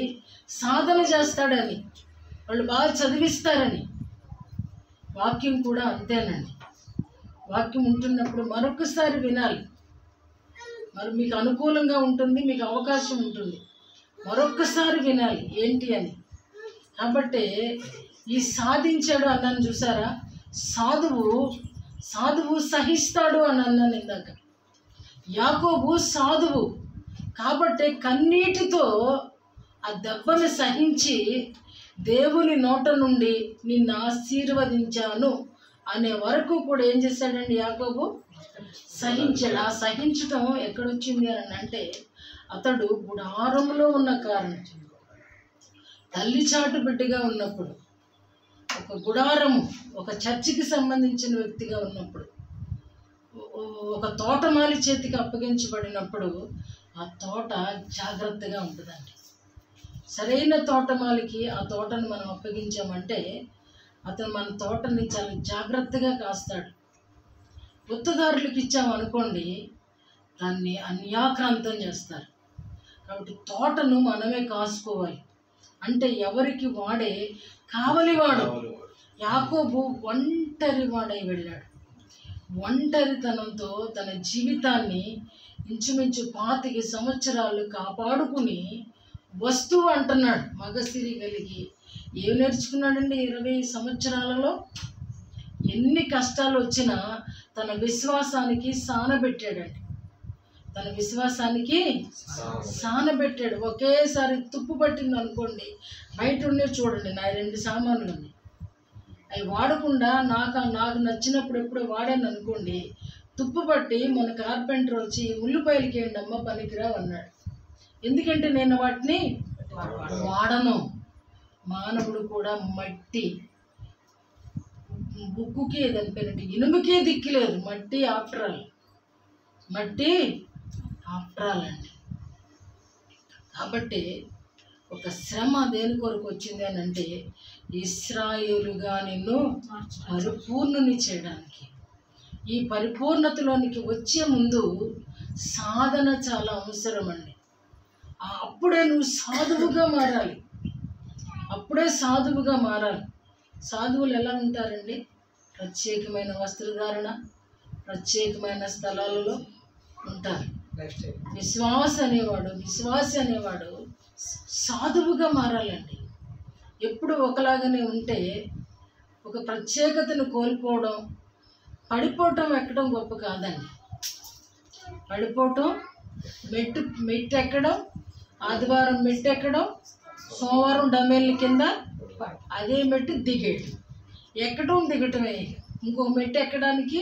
S1: సాధన చేస్తాడని, వాళ్ళు బాగా చదివిస్తారని. వాక్యం కూడా అంతేనండి. వాక్యం ఉంటున్నప్పుడు మరొకసారి వినాలి. మరి మీకు అనుకూలంగా ఉంటుంది, మీకు అవకాశం ఉంటుంది, మరొక్కసారి వినాలి ఏంటి అని. కాబట్టి ఈ సాధించాడు అన్నాను చూసారా, సాధువు సహిస్తాడు అని అన్నాను ఇందాక. యాకోబు సాధువు కాబట్టి కన్నీటితో ఆ దెబ్బను సహించి దేవుని నోట నుండి నిన్ను ఆశీర్వదించాను అనే వరకు కూడా ఏం చేశాడండి యాకోబు? సహించాడు. ఆ సహించటం ఎక్కడొచ్చింది అని అంటే అతడు గుడారంలో ఉన్న కారణం, తల్లి చాటు బిడ్డగా ఉన్నప్పుడు, ఒక గుడారము, ఒక చర్చికి సంబంధించిన వ్యక్తిగా ఉన్నప్పుడు, ఒక తోటమాలి చేతికి అప్పగించబడినప్పుడు ఆ తోట జాగ్రత్తగా ఉంటుందండి. సరైన తోటమాలికి ఆ తోటను మనం అప్పగించామంటే అతను మన తోటని చాలా జాగ్రత్తగా కాస్తాడు. గుత్తదారులకు ఇచ్చామనుకోండి దాన్ని అన్యాక్రాంతం చేస్తారు. కాబట్టి తోటను మనమే కాసుకోవాలి. అంటే ఎవరికి వాడే కావలివాడు. యాకోబు ఒంటరి వాడై వెళ్ళాడు. ఒంటరితనంతో తన జీవితాన్ని ఇంచుమించు 25 సంవత్సరాలు కాపాడుకుని వస్తువు అంటున్నాడు. మగసిరి కలిగి ఏం నేర్చుకున్నాడండి? 20 సంవత్సరాలలో ఎన్ని కష్టాలు వచ్చినా తన విశ్వాసానికి సానబెట్టాడండి. తన విశ్వాసానికి సానబెట్టాడు. ఒకేసారి తుప్పు పట్టింది అనుకోండి, బయట ఉండే చూడండి, నా 2 సామాన్లు ఉన్నాయి, అవి వాడకుండా నాకు నచ్చినప్పుడు ఎప్పుడో వాడాను అనుకోండి, తుప్పు పట్టి మన కార్పెంటర్ వచ్చి ఉల్లిపాయలకి ఏంటమ్మా పనికిరావు అన్నాడు. ఎందుకంటే నేను వాటిని వాడను. మానవుడు కూడా మట్టి, బుక్కుకి ఏదనిపోయినట్టు ఇనుముకే దిక్కులేదు. మట్టి ఆఫ్టర్ ఆల్ అండి. కాబట్టి ఒక శ్రమ దేని కొరకు వచ్చింది అని అంటే ఇశ్రాయేలుగా నిన్ను పరిపూర్ణుని చేయడానికి. ఈ పరిపూర్ణతలోనికి వచ్చే ముందు సాధన చాలా అవసరం అండి. అప్పుడే నువ్వు సాధువుగా మారాలి. సాధువులు ఎలా ఉంటారండి? ప్రత్యేకమైన వస్త్రధారణ, ప్రత్యేకమైన స్థలాలలో ఉంటారు. విశ్వాసి అనేవాడు సాధువుగా మారాలండి. ఎప్పుడు ఒకలాగానే ఉంటే ఒక ప్రత్యేకతను కోల్పోవడం, పడిపోవటం ఎక్కడం గొప్ప కాదండి. పడిపోవటం, మెట్టు ఎక్కడం, ఆదివారం మెట్టు ఎక్కడం, సోమవారం డమ్మేళ్ళ కింద అదే మెట్టు దిగేయటం, ఎక్కడం దిగటమే. ఇంకో మెట్టు ఎక్కడానికి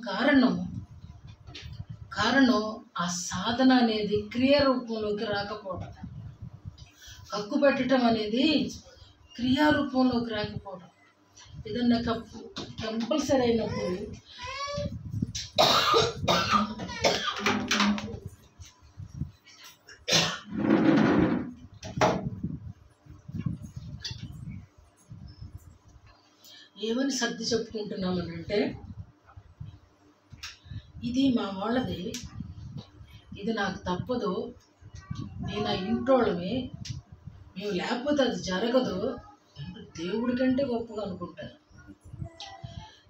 S1: కారణం ఆ సాధన అనేది క్రియ రూపంలోకి రాకపోవడం, కక్కు పెట్టడం అనేది క్రియారూపంలోకి రాకపోవడం. ఏదన్నా కంపల్సరీ అయినప్పుడు ఏమని సర్ది చెప్పుకుంటున్నామనంటే, ఇది మా వాళ్ళది, ఇది నాకు తప్పదు, నేను ఆ ఇంట్లోళ్ళమే, మేము లేకపోతే అది జరగదు అంటే దేవుడి కంటే గొప్పగా అనుకుంటారు.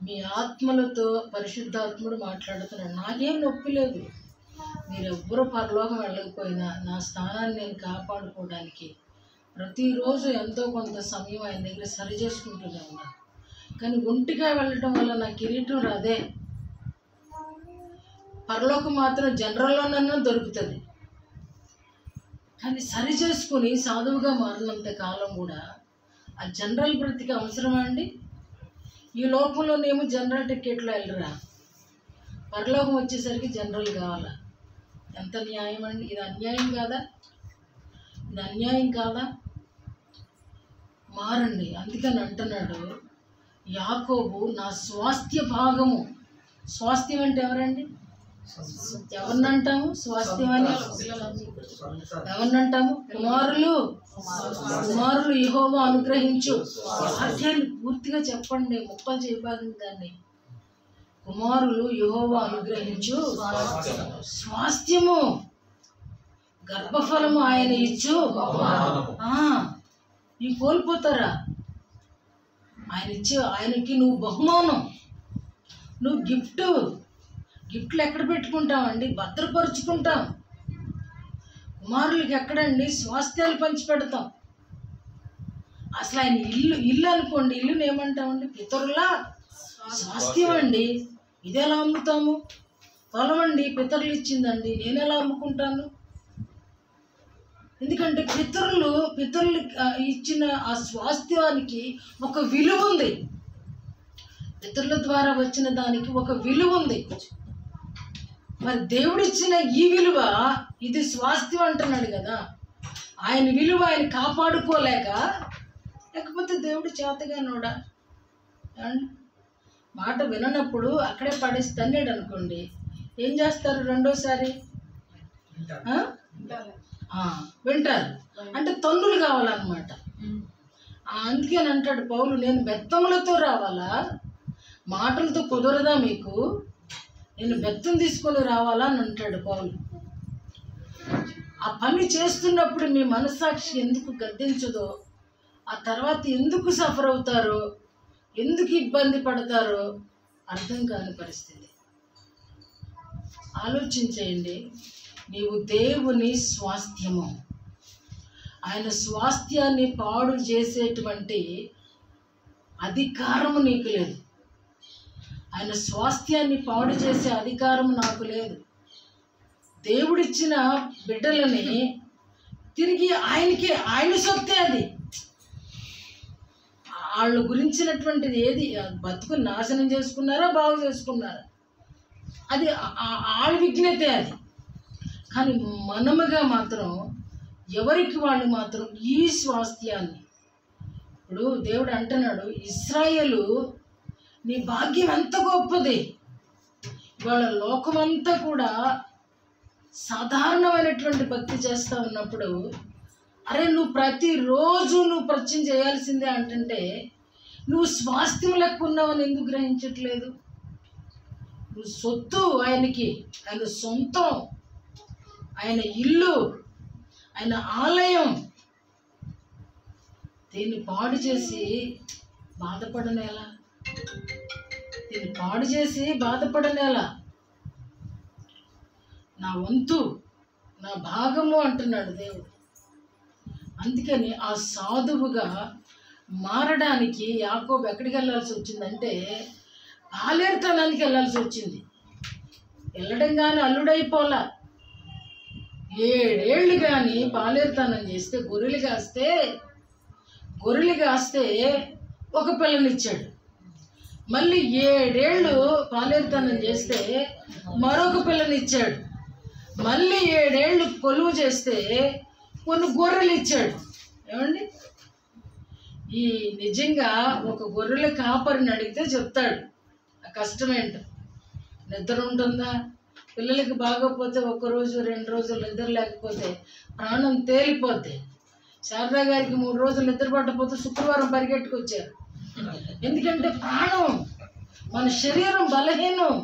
S1: మీ ఆత్మలతో పరిశుద్ధాత్ముడు మాట్లాడుతున్నాడు. నాకేం నొప్పి లేదు, మీరెవ్వరూ పరలోకం వెళ్ళకపోయినా నా స్థానాన్ని నేను కాపాడుకోవడానికి ప్రతిరోజు ఎంతో కొంత సమయం ఆయన దగ్గర సరి చేసుకుంటూనే ఉన్నాను. కానీ ఒంటిగా వెళ్ళటం వల్ల నా కిరీటం రాదే. పరలోకం మాత్రం జనరల్లోనన్నా దొరుకుతుంది. కానీ సరి చేసుకుని సాధువుగా మారినంత కాలం కూడా ఆ జనరల్ బ్రతికి అవసరమా అండి? ఈ లోకంలోనేమో జనరల్ టికెట్లో వెళ్ళరా, పరలోకం వచ్చేసరికి జనరల్ కావాలా? ఎంత న్యాయం అండి? ఇది అన్యాయం కాదా? మారండి. అందుకని అంటున్నాడు యాకోబు, నా స్వాస్థ్య భాగము. స్వాస్థ్యం అంటే ఎవరండి? ఎవరినంటాము స్వాస్థ్యం అని? ఎవరినంటాము? కుమారులు యెహోవా అనుగ్రహించు. వాక్యాన్ని పూర్తిగా చెప్పండి, ముక్కలు చేయబాగింది దాన్ని. కుమారులు యెహోవా అనుగ్రహించు స్వాస్థ్యము, గర్భఫలము ఆయన ఇచ్చు. ఈ కోల్పోతారా? ఆయనకి నువ్వు బహుమానం, నువ్వు గిఫ్ట్లు ఎక్కడ పెట్టుకుంటామండి? భద్రపరుచుకుంటాం. కుమారులకి ఎక్కడండి స్వాస్థ్యాలు పంచి పెడతాం. అసలు ఆయన ఇల్లు అనుకోండి, ఇల్లుని ఏమంటామండి? పితరుల స్వాస్థ్యం అండి. ఇది ఎలా అమ్ముతాము? పొలం అండి, పితరులు ఇచ్చిందండి, నేను ఎలా అమ్ముకుంటాను? ఎందుకంటే పితరులు ఇచ్చిన ఆ స్వాస్థ్యానికి ఒక విలువ ఉంది. పితరుల ద్వారా వచ్చిన దానికి ఒక విలువ ఉంది. మరి దేవుడిచ్చిన ఈ విలువ, ఇది స్వాస్థ్యం అంటున్నాడు కదా, ఆయన విలువ ఆయన కాపాడుకోలేక, లేకపోతే దేవుడు చేతగానోడా? మాట విననప్పుడు అక్కడే పడేసి తన్నాడు అనుకోండి, ఏం చేస్తారు? రెండోసారి వింటారు. అంటే తన్నులు కావాలన్నమాట. అందుకని అంటాడు పౌలు, నేను బెత్తములతో రావాలా? మాటలతో కుదరదా మీకు? నేను బెత్తం తీసుకొని రావాలా అని అంటాడు పౌలు. ఆ పని చేస్తున్నప్పుడు మీ మనస్సాక్షి ఎందుకు గద్దించదో, ఆ తర్వాత ఎందుకు సఫర్ అవుతారో, ఎందుకు ఇబ్బంది పడతారో అర్థం కాని పరిస్థితి. ఆలోచించేయండి. నీవు దేవుని స్వాస్థ్యము. ఆయన స్వాస్థ్యాన్ని పాడు చేసేటువంటి అధికారము నీకు లేదు. ఆయన స్వాస్థ్యాన్ని పాడు చేసే అధికారం నాకు లేదు. దేవుడిచ్చిన బిడ్డలని తిరిగి ఆయన సొత్తే అది. వాళ్ళ గురించినటువంటిది ఏది, బతుకు నాశనం చేసుకున్నారా బాగు చేసుకున్నారా, అది వాళ్ళ విఘ్నతే అది. కానీ మనముగా మాత్రం ఎవరికి వాళ్ళు మాత్రం ఈ స్వాస్థ్యాన్ని, ఇప్పుడు దేవుడు అంటున్నాడు, ఇశ్రాయేలు నీ భాగ్యం ఎంత గొప్పది. ఇవాళ లోకమంతా కూడా సాధారణమైనటువంటి భక్తి చేస్తూ ఉన్నప్పుడు, అరే నువ్వు ప్రతిరోజు నువ్వు ప్రత్యయం చేయాల్సిందే అంటుంటే, నువ్వు స్వాస్థ్యం లెక్క ఉన్నావని ఎందుకు గ్రహించట్లేదు? నువ్వు సొత్తు ఆయనకి, ఆయన సొంతం, ఆయన ఇల్లు, ఆయన ఆలయం. దీన్ని పాడు చేసి బాధపడనేలా? దీన్ని పాడు చేసి బాధపడనేలా? నా వంతు, నా భాగము అంటున్నాడు దేవుడు. అందుకని ఆ సాధువుగా మారడానికి యాకోబు ఎక్కడికి వెళ్ళాల్సి వచ్చిందంటే, పాలేరుతనానికి వెళ్ళాల్సి వచ్చింది. వెళ్ళడం కానీ అల్లుడైపోలా. 7 ఏళ్ళు కానీ పాలేరుతనం చేస్తే, గొర్రెలు కాస్తే ఒక పిల్లనిచ్చాడు. మళ్ళీ 7 ఏళ్ళు పాలేరుతనం చేస్తే మరొక పిల్లనిచ్చాడు. మళ్ళీ 7 ఏళ్ళు కొలువు చేస్తే కొన్ని గొర్రెలు ఇచ్చాడు. ఏమండి, ఈ నిజంగా ఒక గొర్రెల కాపరిని అడిగితే చెప్తాడు ఆ కష్టమేంటో. నిద్ర ఉంటుందా? పిల్లలకి బాగోకపోతే 1 రోజు 2 రోజులు నిద్ర లేకపోతే ప్రాణం తేలిపోద్ది. శారదా గారికి 3 రోజులు నిద్ర పట్టకపోతే శుక్రవారం పరిగెట్టుకొచ్చారు. ఎందుకంటే ప్రాణం, మన శరీరం బలహీనం,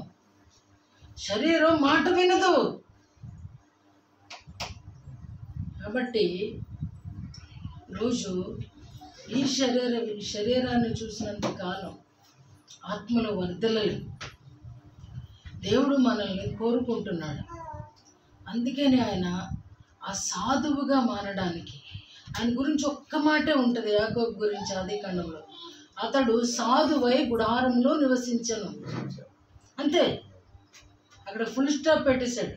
S1: శరీరం మాట వినదు. కాబట్టి రోజు ఈ శరీరాన్ని చూసినంత కాలం ఆత్మలో వర్ధలలు. దేవుడు మనల్ని కోరుకుంటున్నాడు. అందుకని ఆయన ఆ సాధువుగా మారడానికి, ఆయన గురించి ఒక్క మాటే ఉంటుంది యాకోబు గురించి ఆదికాండంలో, అతడు సాధువై గుడారంలో నివసించను. అంతే, అక్కడ ఫుల్ స్టాప్ పెట్టేశాడు.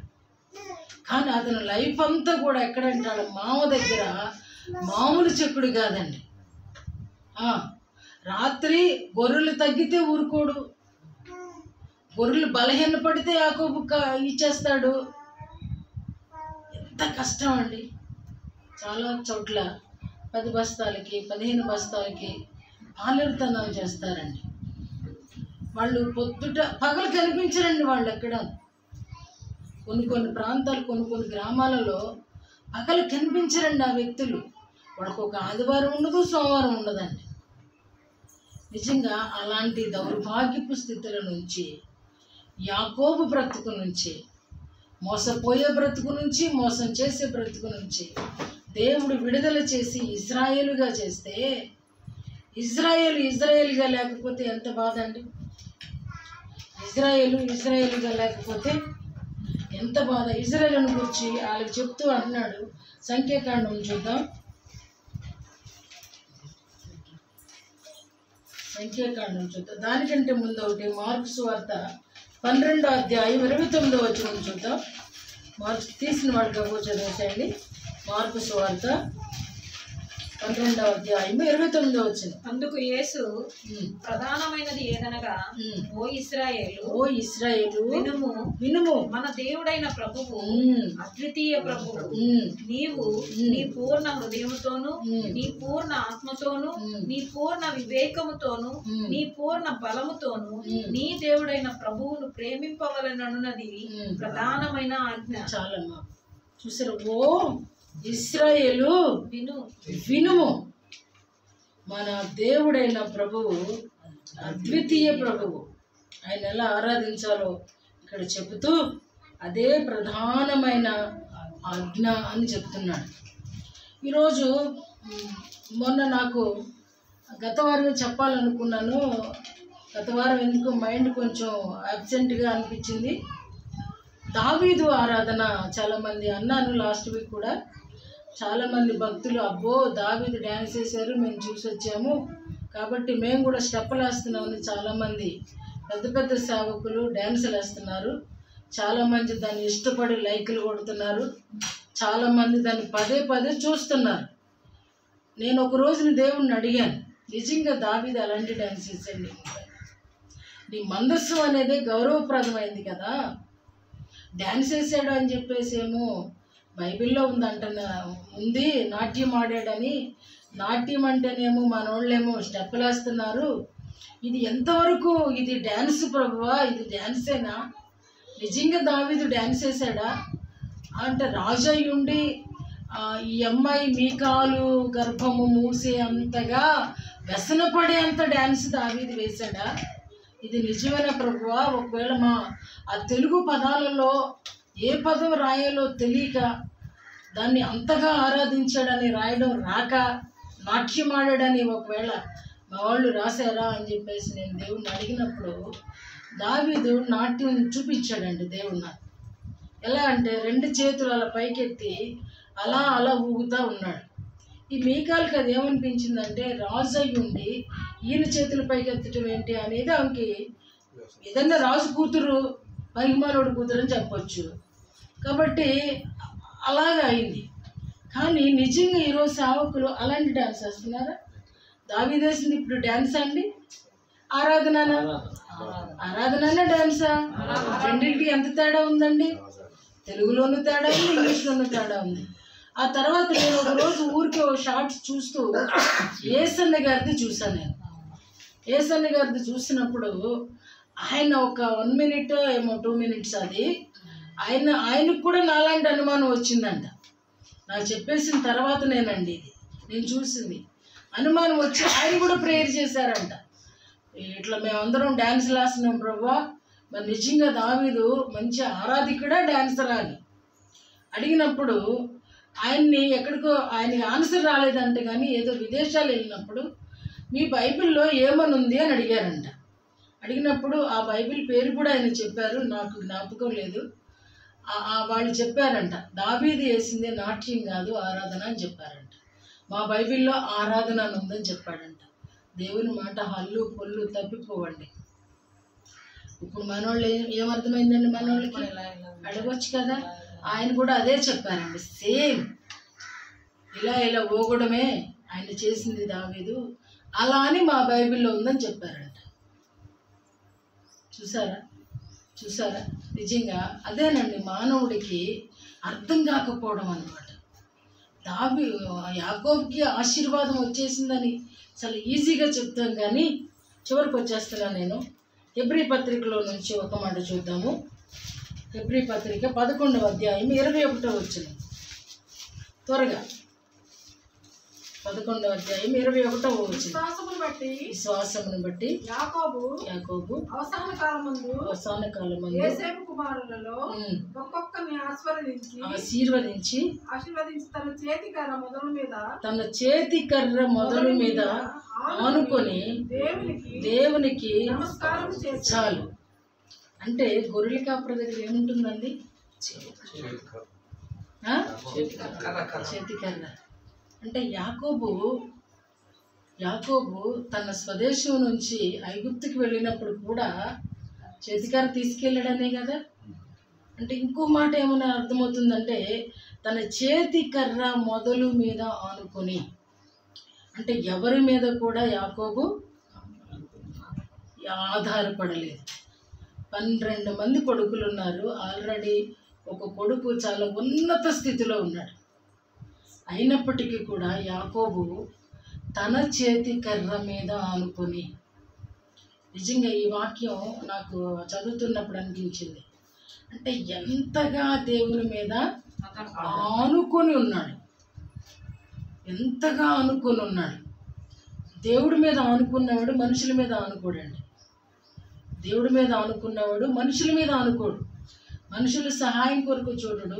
S1: కానీ అతని లైఫ్ అంతా కూడా ఎక్కడంటాడు? మామ దగ్గర మామూలు చెక్కుడు కాదండి. రాత్రి గొర్రెలు తగ్గితే ఊరుకోడు, గొర్రెలు బలహీన పడితే యాకోబు ఇచ్చేస్తాడు. ఎంత కష్టం అండి. చాలా చోట్ల 10 బస్తాలకి 15 బస్తాలకి పాలేరుతనాలు చేస్తారండి. వాళ్ళు పగలు కనిపించరండి. వాళ్ళు ఎక్కడ కొన్ని ప్రాంతాలు, కొన్ని గ్రామాలలో పగలు కనిపించరండి ఆ వ్యక్తులు. వాళ్ళకు ఒక ఆదివారం ఉండదు, సోమవారం ఉండదండి. నిజంగా అలాంటి దౌర్భాగ్యపు స్థితుల నుంచి, యాకోబు బ్రతుకు నుంచి, మోసపోయే బ్రతుకు నుంచి, మోసం చేసే బ్రతుకు నుంచి దేవుడు విడుదల చేసి ఇశ్రాయేలుగా చేస్తే, ఇజ్రాయేలుగా లేకపోతే ఎంత బాధ అండి. ఇజ్రాయేలుగా లేకపోతే ఎంత బాధ. ఇజ్రాయేలుని గురించి వాళ్ళకి చెప్తూ అంటున్నాడు. సంఖ్యాకాండం చూద్దాం. దానికంటే ముందు ఒకటి మార్కు సువార్త 12వ అధ్యాయం 29వ వచనం చూద్దాం. మార్కు తీసిన వాళ్ళకి చదివేసేయండి. మార్కు సువార్త 12వ అధ్యాయం 29వ వచనం.
S2: అందుకు యేసు ప్రధానమైనది ఏదనగా, ఓ ఇశ్రాయేలు వినుము, మన దేవుడైన ప్రభువు అద్వితీయ ప్రభువు. నీవు నీ పూర్ణ హృదయముతోను, నీ పూర్ణ ఆత్మతోను, నీ పూర్ణ వివేకముతోను, నీ పూర్ణ బలముతోను నీ దేవుడైన ప్రభువును ప్రేమింపవలనన్నది ప్రధానమైన ఆజ్ఞ.
S1: చాలమ్మా, చూసారు. ఓ ఇశ్రాయేలు వినుము, మన దేవుడైన ప్రభువు అద్వితీయ ప్రభువు. ఆయన ఎలా ఆరాధించాలో ఇక్కడ చెబుతూ అదే ప్రధానమైన ఆజ్ఞ అని చెప్తున్నాడు. ఈరోజు మొన్న నాకు గత వారం చెప్పాలనుకున్నాను. గత వారం ఎందుకు మైండ్ కొంచెం అబ్సెంట్గా అనిపించింది. దావీదు ఆరాధన చాలామంది అన్నాను. లాస్ట్ వీక్ కూడా చాలామంది భక్తులు అబ్బో దావీదు డ్యాన్స్ వేశారు, మేము చూసి వచ్చాము కాబట్టి మేము కూడా స్టెప్పులు వేస్తున్నామని చాలామంది పెద్ద పెద్ద సేవకులు డ్యాన్సులు వేస్తున్నారు. చాలామంది దాన్ని ఇష్టపడి లైకులు కొడుతున్నారు. చాలామంది దాన్ని పదే చూస్తున్నారు. నేను ఒక రోజున దేవుణ్ణి అడిగాను, నిజంగా దావీదు అలాంటి డ్యాన్స్ వేసండి, నీ మందస్సు అనేది గౌరవప్రదమైంది కదా, డ్యాన్స్ వేసాడు అని చెప్పేసేమో బైబిల్లో ఉంది నాట్యం ఆడాడని. నాట్యం అంటేనేమో మనోళ్ళేమో స్టెప్పులు వేస్తున్నారు. ఇది ఎంతవరకు ఇది డ్యాన్స్ ప్రభువా, ఇది డ్యాన్సేనా? నిజంగా దావీదు డ్యాన్స్ వేసాడా అంటే రాజు అయ్యుండి ఈ అమ్మాయి మీకాలు గర్భము మూసే అంతగా వ్యసనపడే అంత డ్యాన్స్ దావీదు వేశాడా? ఇది నిజమైన ప్రభువా? ఒకవేళ ఆ తెలుగు పదాలలో ఏ పదం రాయాలో తెలియక దాన్ని అంతగా ఆరాధించాడని రాయడం రాక నాట్యం ఆడాడని ఒకవేళ మా వాళ్ళు రాశారా అని చెప్పేసి నేను దేవుణ్ణి అడిగినప్పుడు దావీదు నాట్యం చూపించాడండి దేవుడు నాకు. ఎలా అంటే 2 చేతులు అలా పైకెత్తి అలా ఊగుతూ ఉన్నాడు. ఈ మీకాలకి అది ఏమనిపించిందంటే రాజు అయ్యి ఉండి ఈయన చేతులు పైకెత్తడం ఏంటి అనేది ఆమెకి ఏదన్నా రాజు కూతురు పైమాలోడు కూతురు అని చెప్పొచ్చు. కాబట్టి అలాగా అయింది. కానీ నిజంగా ఈరోజు సేవకులు అలాంటి డ్యాన్స్ వేస్తున్నారా? దావీదు వేసింది ఇప్పుడు డ్యాన్స్ అండి, ఆరాధన డ్యాన్సా? రెండింటికి ఎంత తేడా ఉందండి. తెలుగులోనూ తేడా ఉంది, ఇంగ్లీష్లోనూ తేడా ఉంది. ఆ తర్వాత నేను ఒక రోజు ఊరికి ఒక షార్ట్స్ చూస్తూ ఏసన్న గారిది చూసాను. నేను ఏసన్న గారిది చూసినప్పుడు ఆయన ఒక 1 minute ఏమో 2 minutes అది ఆయనకు కూడా నాలాంటి అనుమానం వచ్చిందంట. నాకు చెప్పేసిన తర్వాత నేను చూసింది అనుమానం వచ్చి ఆయన కూడా ప్రేయర్ చేశారంట. ఇట్లా మేమందరం డ్యాన్స్ వేస్తున్నాం ప్రభువా, మరి నిజంగా దావీదు మంచి ఆరాధికుడా డ్యాన్సరా అని అడిగినప్పుడు ఆయన్ని ఆయనకి ఆన్సర్ రాలేదంటే కానీ ఏదో విదేశాలు వెళ్ళినప్పుడు మీ బైబిల్లో ఏమనుంది అని అడిగారంట. అడిగినప్పుడు ఆ బైబిల్ పేరు కూడా ఆయన చెప్పారు, నాకు జ్ఞాపకం లేదు. వాళ్ళు చెప్పారంట దావీదు వేసిందే నాట్యం కాదు ఆరాధన అని చెప్పారంట. మా బైబిల్లో ఆరాధన అని ఉందని చెప్పాడంట. దేవుని మాట హల్లు పొల్లు తప్పిపోవండి. ఇప్పుడు మనోళ్ళు ఏమర్థమైందండి? మనోళ్ళకి అడగొచ్చు కదా. ఆయన కూడా అదే చెప్పారండి, సేమ్ ఇలా ఊగడమే ఆయన చేసింది దావీదు, అలా అని మా బైబిల్లో ఉందని చెప్పారంట. చూసారా నిజంగా అదేనండి మానవుడికి అర్థం కాకపోవడం అన్నమాట. యాకోబుకి ఆశీర్వాదం వచ్చేసిందని చాలా ఈజీగా చెప్తాం కానీ చివరికి వచ్చేస్తున్నాను నేను. హెబ్రీ పత్రికలో నుంచి ఒక మాట చూద్దాము. హెబ్రీ పత్రిక 11వ అధ్యాయం 21వ వచనం. త్వరగా 11వ అధ్యాయం 21వ వచనం.
S2: విశ్వాసమును బట్టి యాకోబు అవసాన కాలమందు యోసేపు కుమారులలో ఒక్కొక్కరిని ఆశీర్వదించి తన చేతి కర్ర మొదలు మీద
S1: ఆనుకొని దేవునికి
S2: నమస్కారం
S1: చాలు. అంటే గొర్రెల కాపుర దగ్గర ఏముంటుందండి? చేతి కర్ర. అంటే యాకోబు తన స్వదేశం నుంచి ఐగుప్తుకి వెళ్ళినప్పుడు కూడా చేతికర్ర తీసుకెళ్ళాడనే కదా. అంటే ఇంకో మాట ఏమైనా అర్థమవుతుందంటే తన చేతి కర్ర మొదలు మీద ఆనుకొని, అంటే ఎవరి మీద కూడా యాకోబు ఆధారపడలేదు. 12 మంది కొడుకులు ఉన్నారు. ఆల్రెడీ ఒక కొడుకు చాలా ఉన్నత స్థితిలో ఉన్నాడు. అయినప్పటికీ కూడా యాకోబు తన చేతి కర్ర మీద ఆనుకొని, నిజంగా ఈ వాక్యం నాకు చదువుతున్నప్పుడు అనిపించింది. అంటే ఎంతగా దేవుని మీద ఆనుకొని ఉన్నాడు, ఎంతగా ఆనుకొని ఉన్నాడు. దేవుడి మీద ఆనుకున్నవాడు మనుషుల మీద ఆనుకోడండి. దేవుడి మీద ఆనుకున్నవాడు మనుషుల మీద ఆనుకోడు. మనుషుల సహాయం కొరకు చూడడు.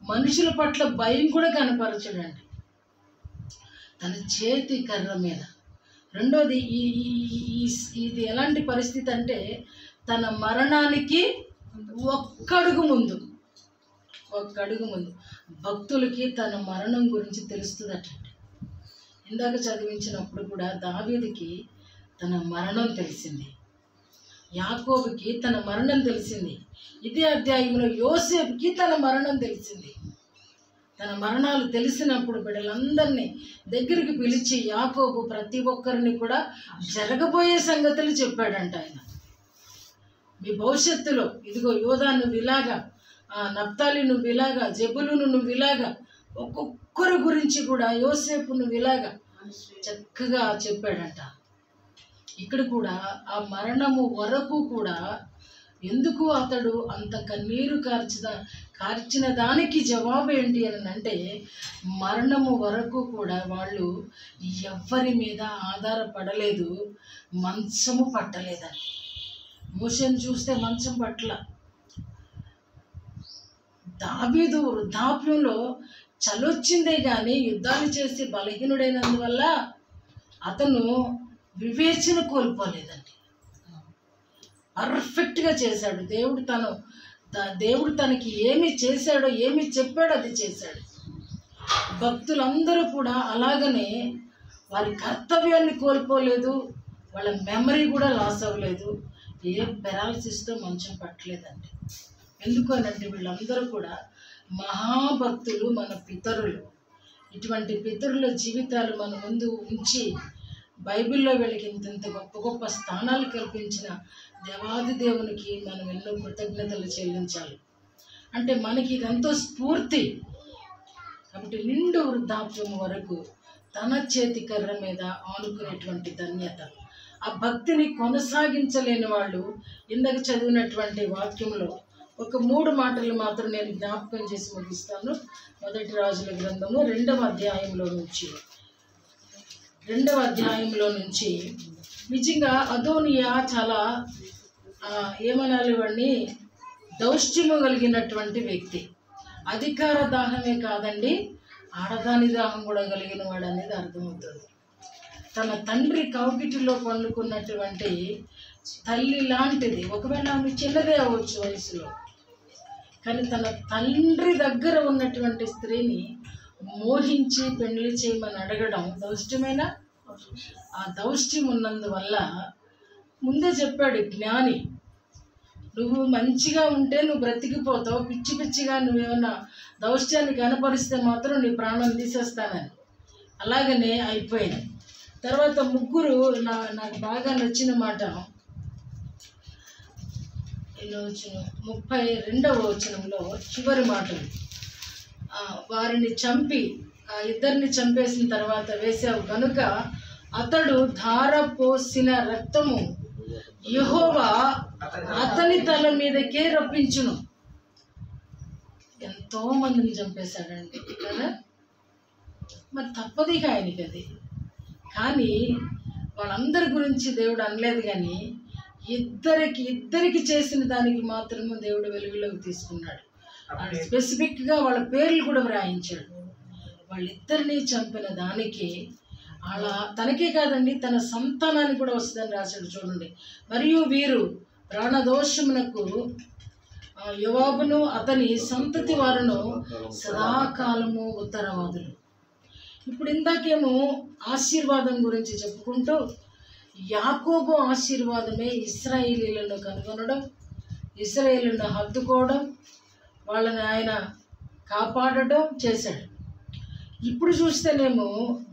S1: మనుషుల పట్ల భయం కూడా కనపరచడండి. తన చేతి కర్ర మీద. రెండోది ఇది ఎలాంటి పరిస్థితి అంటే తన మరణానికి ఒక్కడుగు ముందు భక్తులకి తన మరణం గురించి తెలుస్తుందటండి. ఇందాక చదివించినప్పుడు కూడా దావీదుకి తన మరణం తెలిసింది, యాకోబుకి తన మరణం తెలిసింది. ఇదే అధ్యాయంలో యోసేపుకి తన మరణం తెలిసింది. తన మరణాలు తెలిసినప్పుడు బిడ్డలందరినీ దగ్గరికి పిలిచి యాకోబు ప్రతి ఒక్కరిని కూడా జరగబోయే సంగతులు చెప్పాడంట. ఆయన మీ భవిష్యత్తులో ఇదిగో యోధా నువ్వు ఇలాగా, నప్తాలి నువ్వు ఇలాగా, జెబులును నువ్వు ఇలాగా, ఒక్కొక్కరి గురించి కూడా యోసేపు నువ్వు ఇలాగా చక్కగా చెప్పాడంట. ఇక్కడ కూడా ఆ మరణము వరకు కూడా ఎందుకు అతడు అంత కన్నీరు కార్చిన దానికి జవాబు ఏంటి అని అంటే మరణము వరకు కూడా వాళ్ళు ఎవ్వరి మీద ఆధారపడలేదు, మంచము పట్టలేదని. మోషేను చూస్తే మంచం పట్ల. దావీదు వృద్ధాప్యంలో చలొచ్చిందే కానీ యుద్ధాలు చేసి బలహీనుడైనందువల్ల అతను వివేచన కోల్పోలేదండి. పర్ఫెక్ట్గా చేశాడు. దేవుడు తనకి ఏమి చేశాడో, ఏమి చెప్పాడో అది చేశాడు. భక్తులందరూ కూడా అలాగనే వారి కర్తవ్యాన్ని కోల్పోలేదు, వాళ్ళ మెమరీ కూడా లాస్ అవ్వలేదు, ఏ పెరాలసిస్తో మంచం పట్టలేదండి. ఎందుకనంటే వీళ్ళందరూ కూడా మహాభక్తులు, మన పితరులు. ఇటువంటి పితరుల జీవితాలు మన ముందు ఉంచి బైబిల్లో వీళ్ళకి ఇంత గొప్ప గొప్ప స్థానాలు కల్పించిన దేవాది దేవునికి మనం ఎన్నో కృతజ్ఞతలు చెల్లించాలి. అంటే మనకి ఇదంతా స్ఫూర్తి. కాబట్టి నిండు వృద్ధాప్యం వరకు తన చేతి కర్ర మీద ఆనుకునేటువంటి ధన్యత. ఆ భక్తిని కొనసాగించలేని వాళ్ళు ఇందాక చదివినటువంటి వాక్యంలో ఒక 3 మాటలు మాత్రం నేను జ్ఞాపకం చేసి ముగిస్తాను. 1 రాజుల గ్రంథము 2వ అధ్యాయంలో నుంచి నిజంగా అదోనియా చాలా ఏమనాలి, వాడిని దౌష్ట్యము కలిగినటువంటి వ్యక్తి. అధికార దాహమే కాదండి, ఆడదాని దాహం కూడా కలిగిన వాడు అనేది అర్థమవుతుంది. తన తండ్రి కౌగిటిలో పండుకున్నటువంటి తల్లి లాంటిది. ఒకవేళ ఆమె చిన్నదే అవ్వచ్చు వయసులో, కానీ తన తండ్రి దగ్గర ఉన్నటువంటి స్త్రీని మోహించి పెళ్లి చేయమని అడగడం దౌష్ట్యమేనా? ఆ దౌష్ట్యం ఉన్నందువల్ల ముందే చెప్పాడు జ్ఞాని, నువ్వు మంచిగా ఉంటే నువ్వు బ్రతికిపోతావు, పిచ్చి పిచ్చిగా నువ్వేమన్నా దౌష్ట్యాన్ని కనపరిస్తే మాత్రం నీ ప్రాణం తీసేస్తానని. అలాగనే అయిపోయింది. తర్వాత ముగ్గురు నాకు బాగా నచ్చిన మాట 32వ వచనంలో చివరి మాటలు, వారిని చంపి ఇద్దరిని చంపేసిన తర్వాత వేసావు కనుక అతడు ధార పోసిన రక్తము యెహోవా అతని తల మీదకే రప్పించును. ఎంతో మందిని చంపేశాడండి కదా. మరి తప్పదిగా ఆయనకి అది. కానీ వాళ్ళందరి గురించి దేవుడు అనలేదు, కానీ ఇద్దరికి చేసిన దానికి మాత్రమే దేవుడు వెలుగులోకి తీసుకున్నాడు. స్పెసిఫిక్గా వాళ్ళ పేర్లు కూడా వ్రాయించాడు. వాళ్ళిద్దరిని చంపిన దానికి అలా తనకే కాదండి, తన సంతానానికి కూడా వస్తుందని రాశాడు. చూడండి, మరియు వీరు ప్రాణదోషమునకు యోవాబును అతని సంతతి వారును సదాకాలము ఉత్తరవాదులు. ఇప్పుడు ఇందాకేమో ఆశీర్వాదం గురించి చెప్పుకుంటూ యాకోబు ఆశీర్వాదమే ఇశ్రాయేలీలను కనుగొనడం, ఇశ్రాయేలును హత్తుకోవడం, వాళ్ళని ఆయన కాపాడడం చేశాడు. ఇప్పుడు చూస్తేనేమో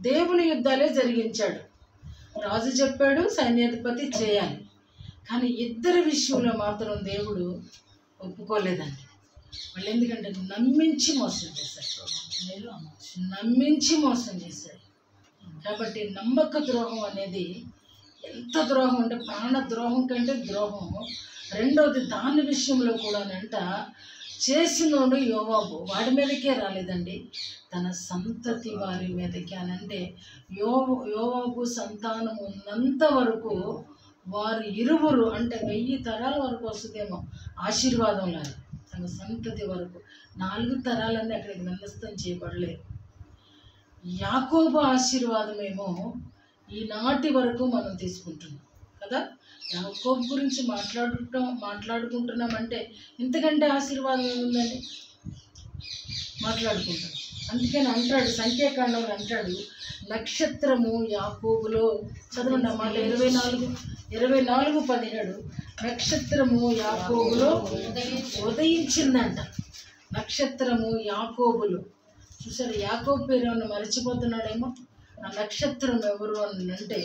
S1: దేవుని యుద్ధాలే జరిగించాడు. రాజు చెప్పాడు, సైన్యాధిపతి చేయాలి. కానీ ఇద్దరి విషయంలో మాత్రం దేవుడు ఒప్పుకోలేదండి. వాళ్ళు ఎందుకంటే నమ్మించి మోసం చేశాడు. కాబట్టి నమ్మక ద్రోహం అనేది ఎంత ద్రోహం అంటే ప్రాణ ద్రోహం కంటే ద్రోహం. రెండవది దాని విషయంలో కూడానంట చేసినోడు యోవాబు, వాడి మీదకే రాలేదండి, తన సంతతి వారి మీదకి. అని అంటే యోవాబు సంతానం ఉన్నంత వరకు వారు ఇరువురు అంటే 1000 తరాల వరకు వస్తుందేమో ఆశీర్వాదం లేదు. తన సంతతి వరకు 4 తరాలన్నీ అక్కడికి నిర్ణస్తం చేయబడలేదు. యాకోబు ఆశీర్వాదమేమో ఈనాటి వరకు మనం తీసుకుంటున్నాం కదా. యాకోబు గురించి మాట్లాడుకుంటున్నామంటే ఇంతకంటే ఆశీర్వాదం ఏముందండి, మాట్లాడుకుంటాం. అందుకని అంటాడు, సంఖ్యాకాండంలో అంటాడు, నక్షత్రము యాకోబులో, చదవండి ఆ మాట 24:17 నక్షత్రము యాకోబులో ఉదయించిందంట. నక్షత్రము యాకోబులు. చూసారు, యాకోబు పేరు ఏమన్నా మర్చిపోతున్నాడేమో. ఆ నక్షత్రం ఎవరు అని అంటే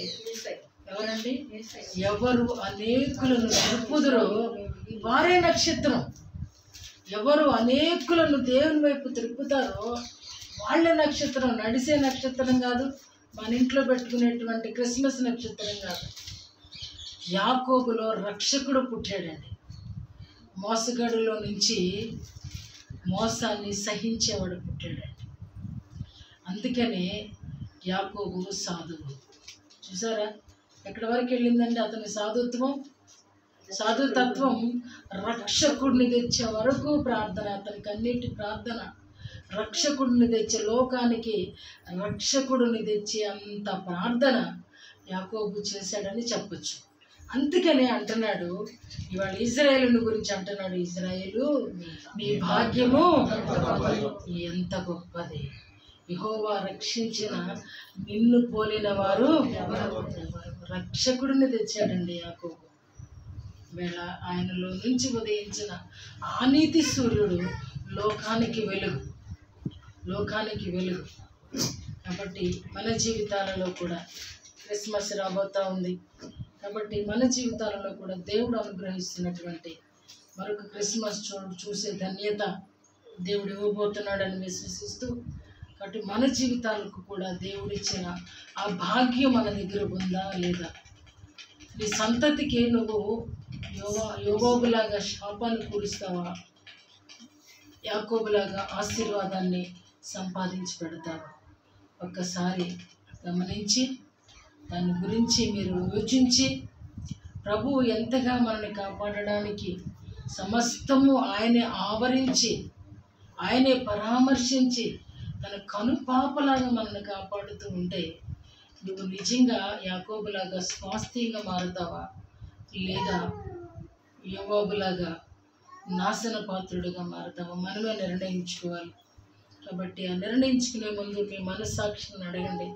S1: ఎవరండి? ఎవరు అనేకులను తిప్పుదురో వారే నక్షత్రం. ఎవరు అనేకులను దేవుని వైపు తిప్పుతారో వాళ్ళే నక్షత్రం. నడిసే నక్షత్రం కాదు, మన ఇంట్లో పెట్టుకునేటువంటి క్రిస్మస్ నక్షత్రం కాదు. యాకోబులో రక్షకుడు పుట్టాడండి. మోసగాడులో నుంచి మోసాన్ని సహించేవాడు పుట్టాడండి. అందుకనే యాకోబు సాధువు. చూసారా ఎక్కడి వరకు వెళ్ళిందండి అతని సాధుతత్వం. రక్షకుడిని తెచ్చే వరకు ప్రార్థన, అతనికి అన్నిటి ప్రార్థన. రక్షకుడిని తెచ్చే, లోకానికి రక్షకుడిని తెచ్చే అంత ప్రార్థన యాకోబు చేశాడని చెప్పచ్చు. అందుకనే అంటున్నాడు, ఇవాళ ఇజ్రాయేలుని గురించి అంటున్నాడు, ఇజ్రాయేలు నీ భాగ్యము ఎంత గొప్పది, యెహోవా రక్షించిన నిన్ను పోలిన వారు రక్షకుడిని తెచ్చాడండి యాకోబు. వేళ ఆయనలో నుంచి ఉదయించిన ఆనీతి సూర్యుడు లోకానికి వెలుగు. కాబట్టి మన జీవితాలలో కూడా క్రిస్మస్ రాబోతూ ఉంది. కాబట్టి మన జీవితాలలో కూడా దేవుడు అనుగ్రహిస్తున్నటువంటి మరొక క్రిస్మస్ చూసే ధన్యత దేవుడు ఇవ్వబోతున్నాడని విశ్వసిస్తూ, కాబట్టి మన జీవితాలకు కూడా దేవుడిచ్చిన ఆ భాగ్యం మన దగ్గర ఉందా లేదా? నీ సంతతికి నువ్వు యోబోబులాగా శాపాన్ని కూరుస్తావా, యాకోబులాగా ఆశీర్వాదాన్ని సంపాదించి పెడతావా? ఒక్కసారి గమనించి దాని గురించి మీరు యోచించి, ప్రభువు ఎంతగా మనల్ని కాపాడడానికి సమస్తము ఆయనే ఆవరించి, ఆయనే పరామర్శించి తన కనుపాపలాగా మనల్ని కాపాడుతూ ఉంటే, నువ్వు నిజంగా యాకోబులాగా స్వాస్థ్యంగా మారుతావా, లేదా యోబోబులాగా నాశన పాత్రుడిగా మారుతావా? మనమే నిర్ణయించుకోవాలి. కాబట్టి ఆ నిర్ణయించుకునే ముందు మీ మనస్సాక్షిని అడగండి,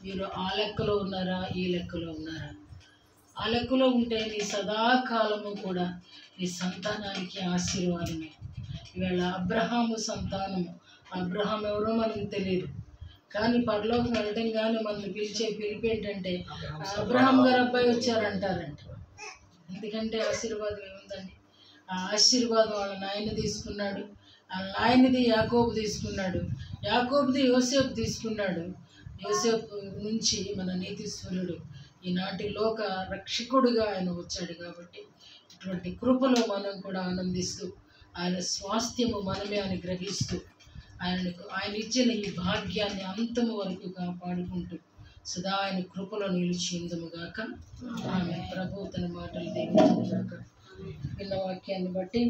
S1: మీరు ఆ లెక్కలో ఉన్నారా, ఈ లెక్కలో ఉన్నారా? ఆ లెక్కలో ఉంటే నీ సదాకాలము కూడా నీ సంతానానికి ఆశీర్వాదమే. ఈవేళ అబ్రహాము సంతానము, అబ్రహాం ఎవరో మనకు తెలియదు, కానీ పరలోకం వెళ్ళడం కానీ మనల్ని పిలిచే పిలిపి ఏంటంటే అబ్రహాం గారు అబ్బాయి వచ్చారంటారంట. ఎందుకంటే ఆశీర్వాదం ఏముందండి? ఆ ఆశీర్వాదం వాళ్ళ నాయన తీసుకున్నాడు, ఆ నాయనది యాకోబు తీసుకున్నాడు, యాకోబుది యోసేపు తీసుకున్నాడు. యోసేపు నుంచి మన నీతిశ్వరుడు ఈనాటి లోక రక్షకుడుగా ఆయన వచ్చాడు. కాబట్టి ఇటువంటి కృపలో మనం కూడా ఆనందిస్తూ, ఆయన స్వాస్థ్యము మనమే అని గ్రహిస్తూ, ఆయన ఇచ్చిన ఈ భాగ్యాన్ని అంతము వరకు కాపాడుకుంటూ సదా ఆయన కృపలో నిలిచిందుముగాక. ఆమె ప్రభు తన మాటలు దీవించుగాక. విన్న వాక్యాన్ని బట్టి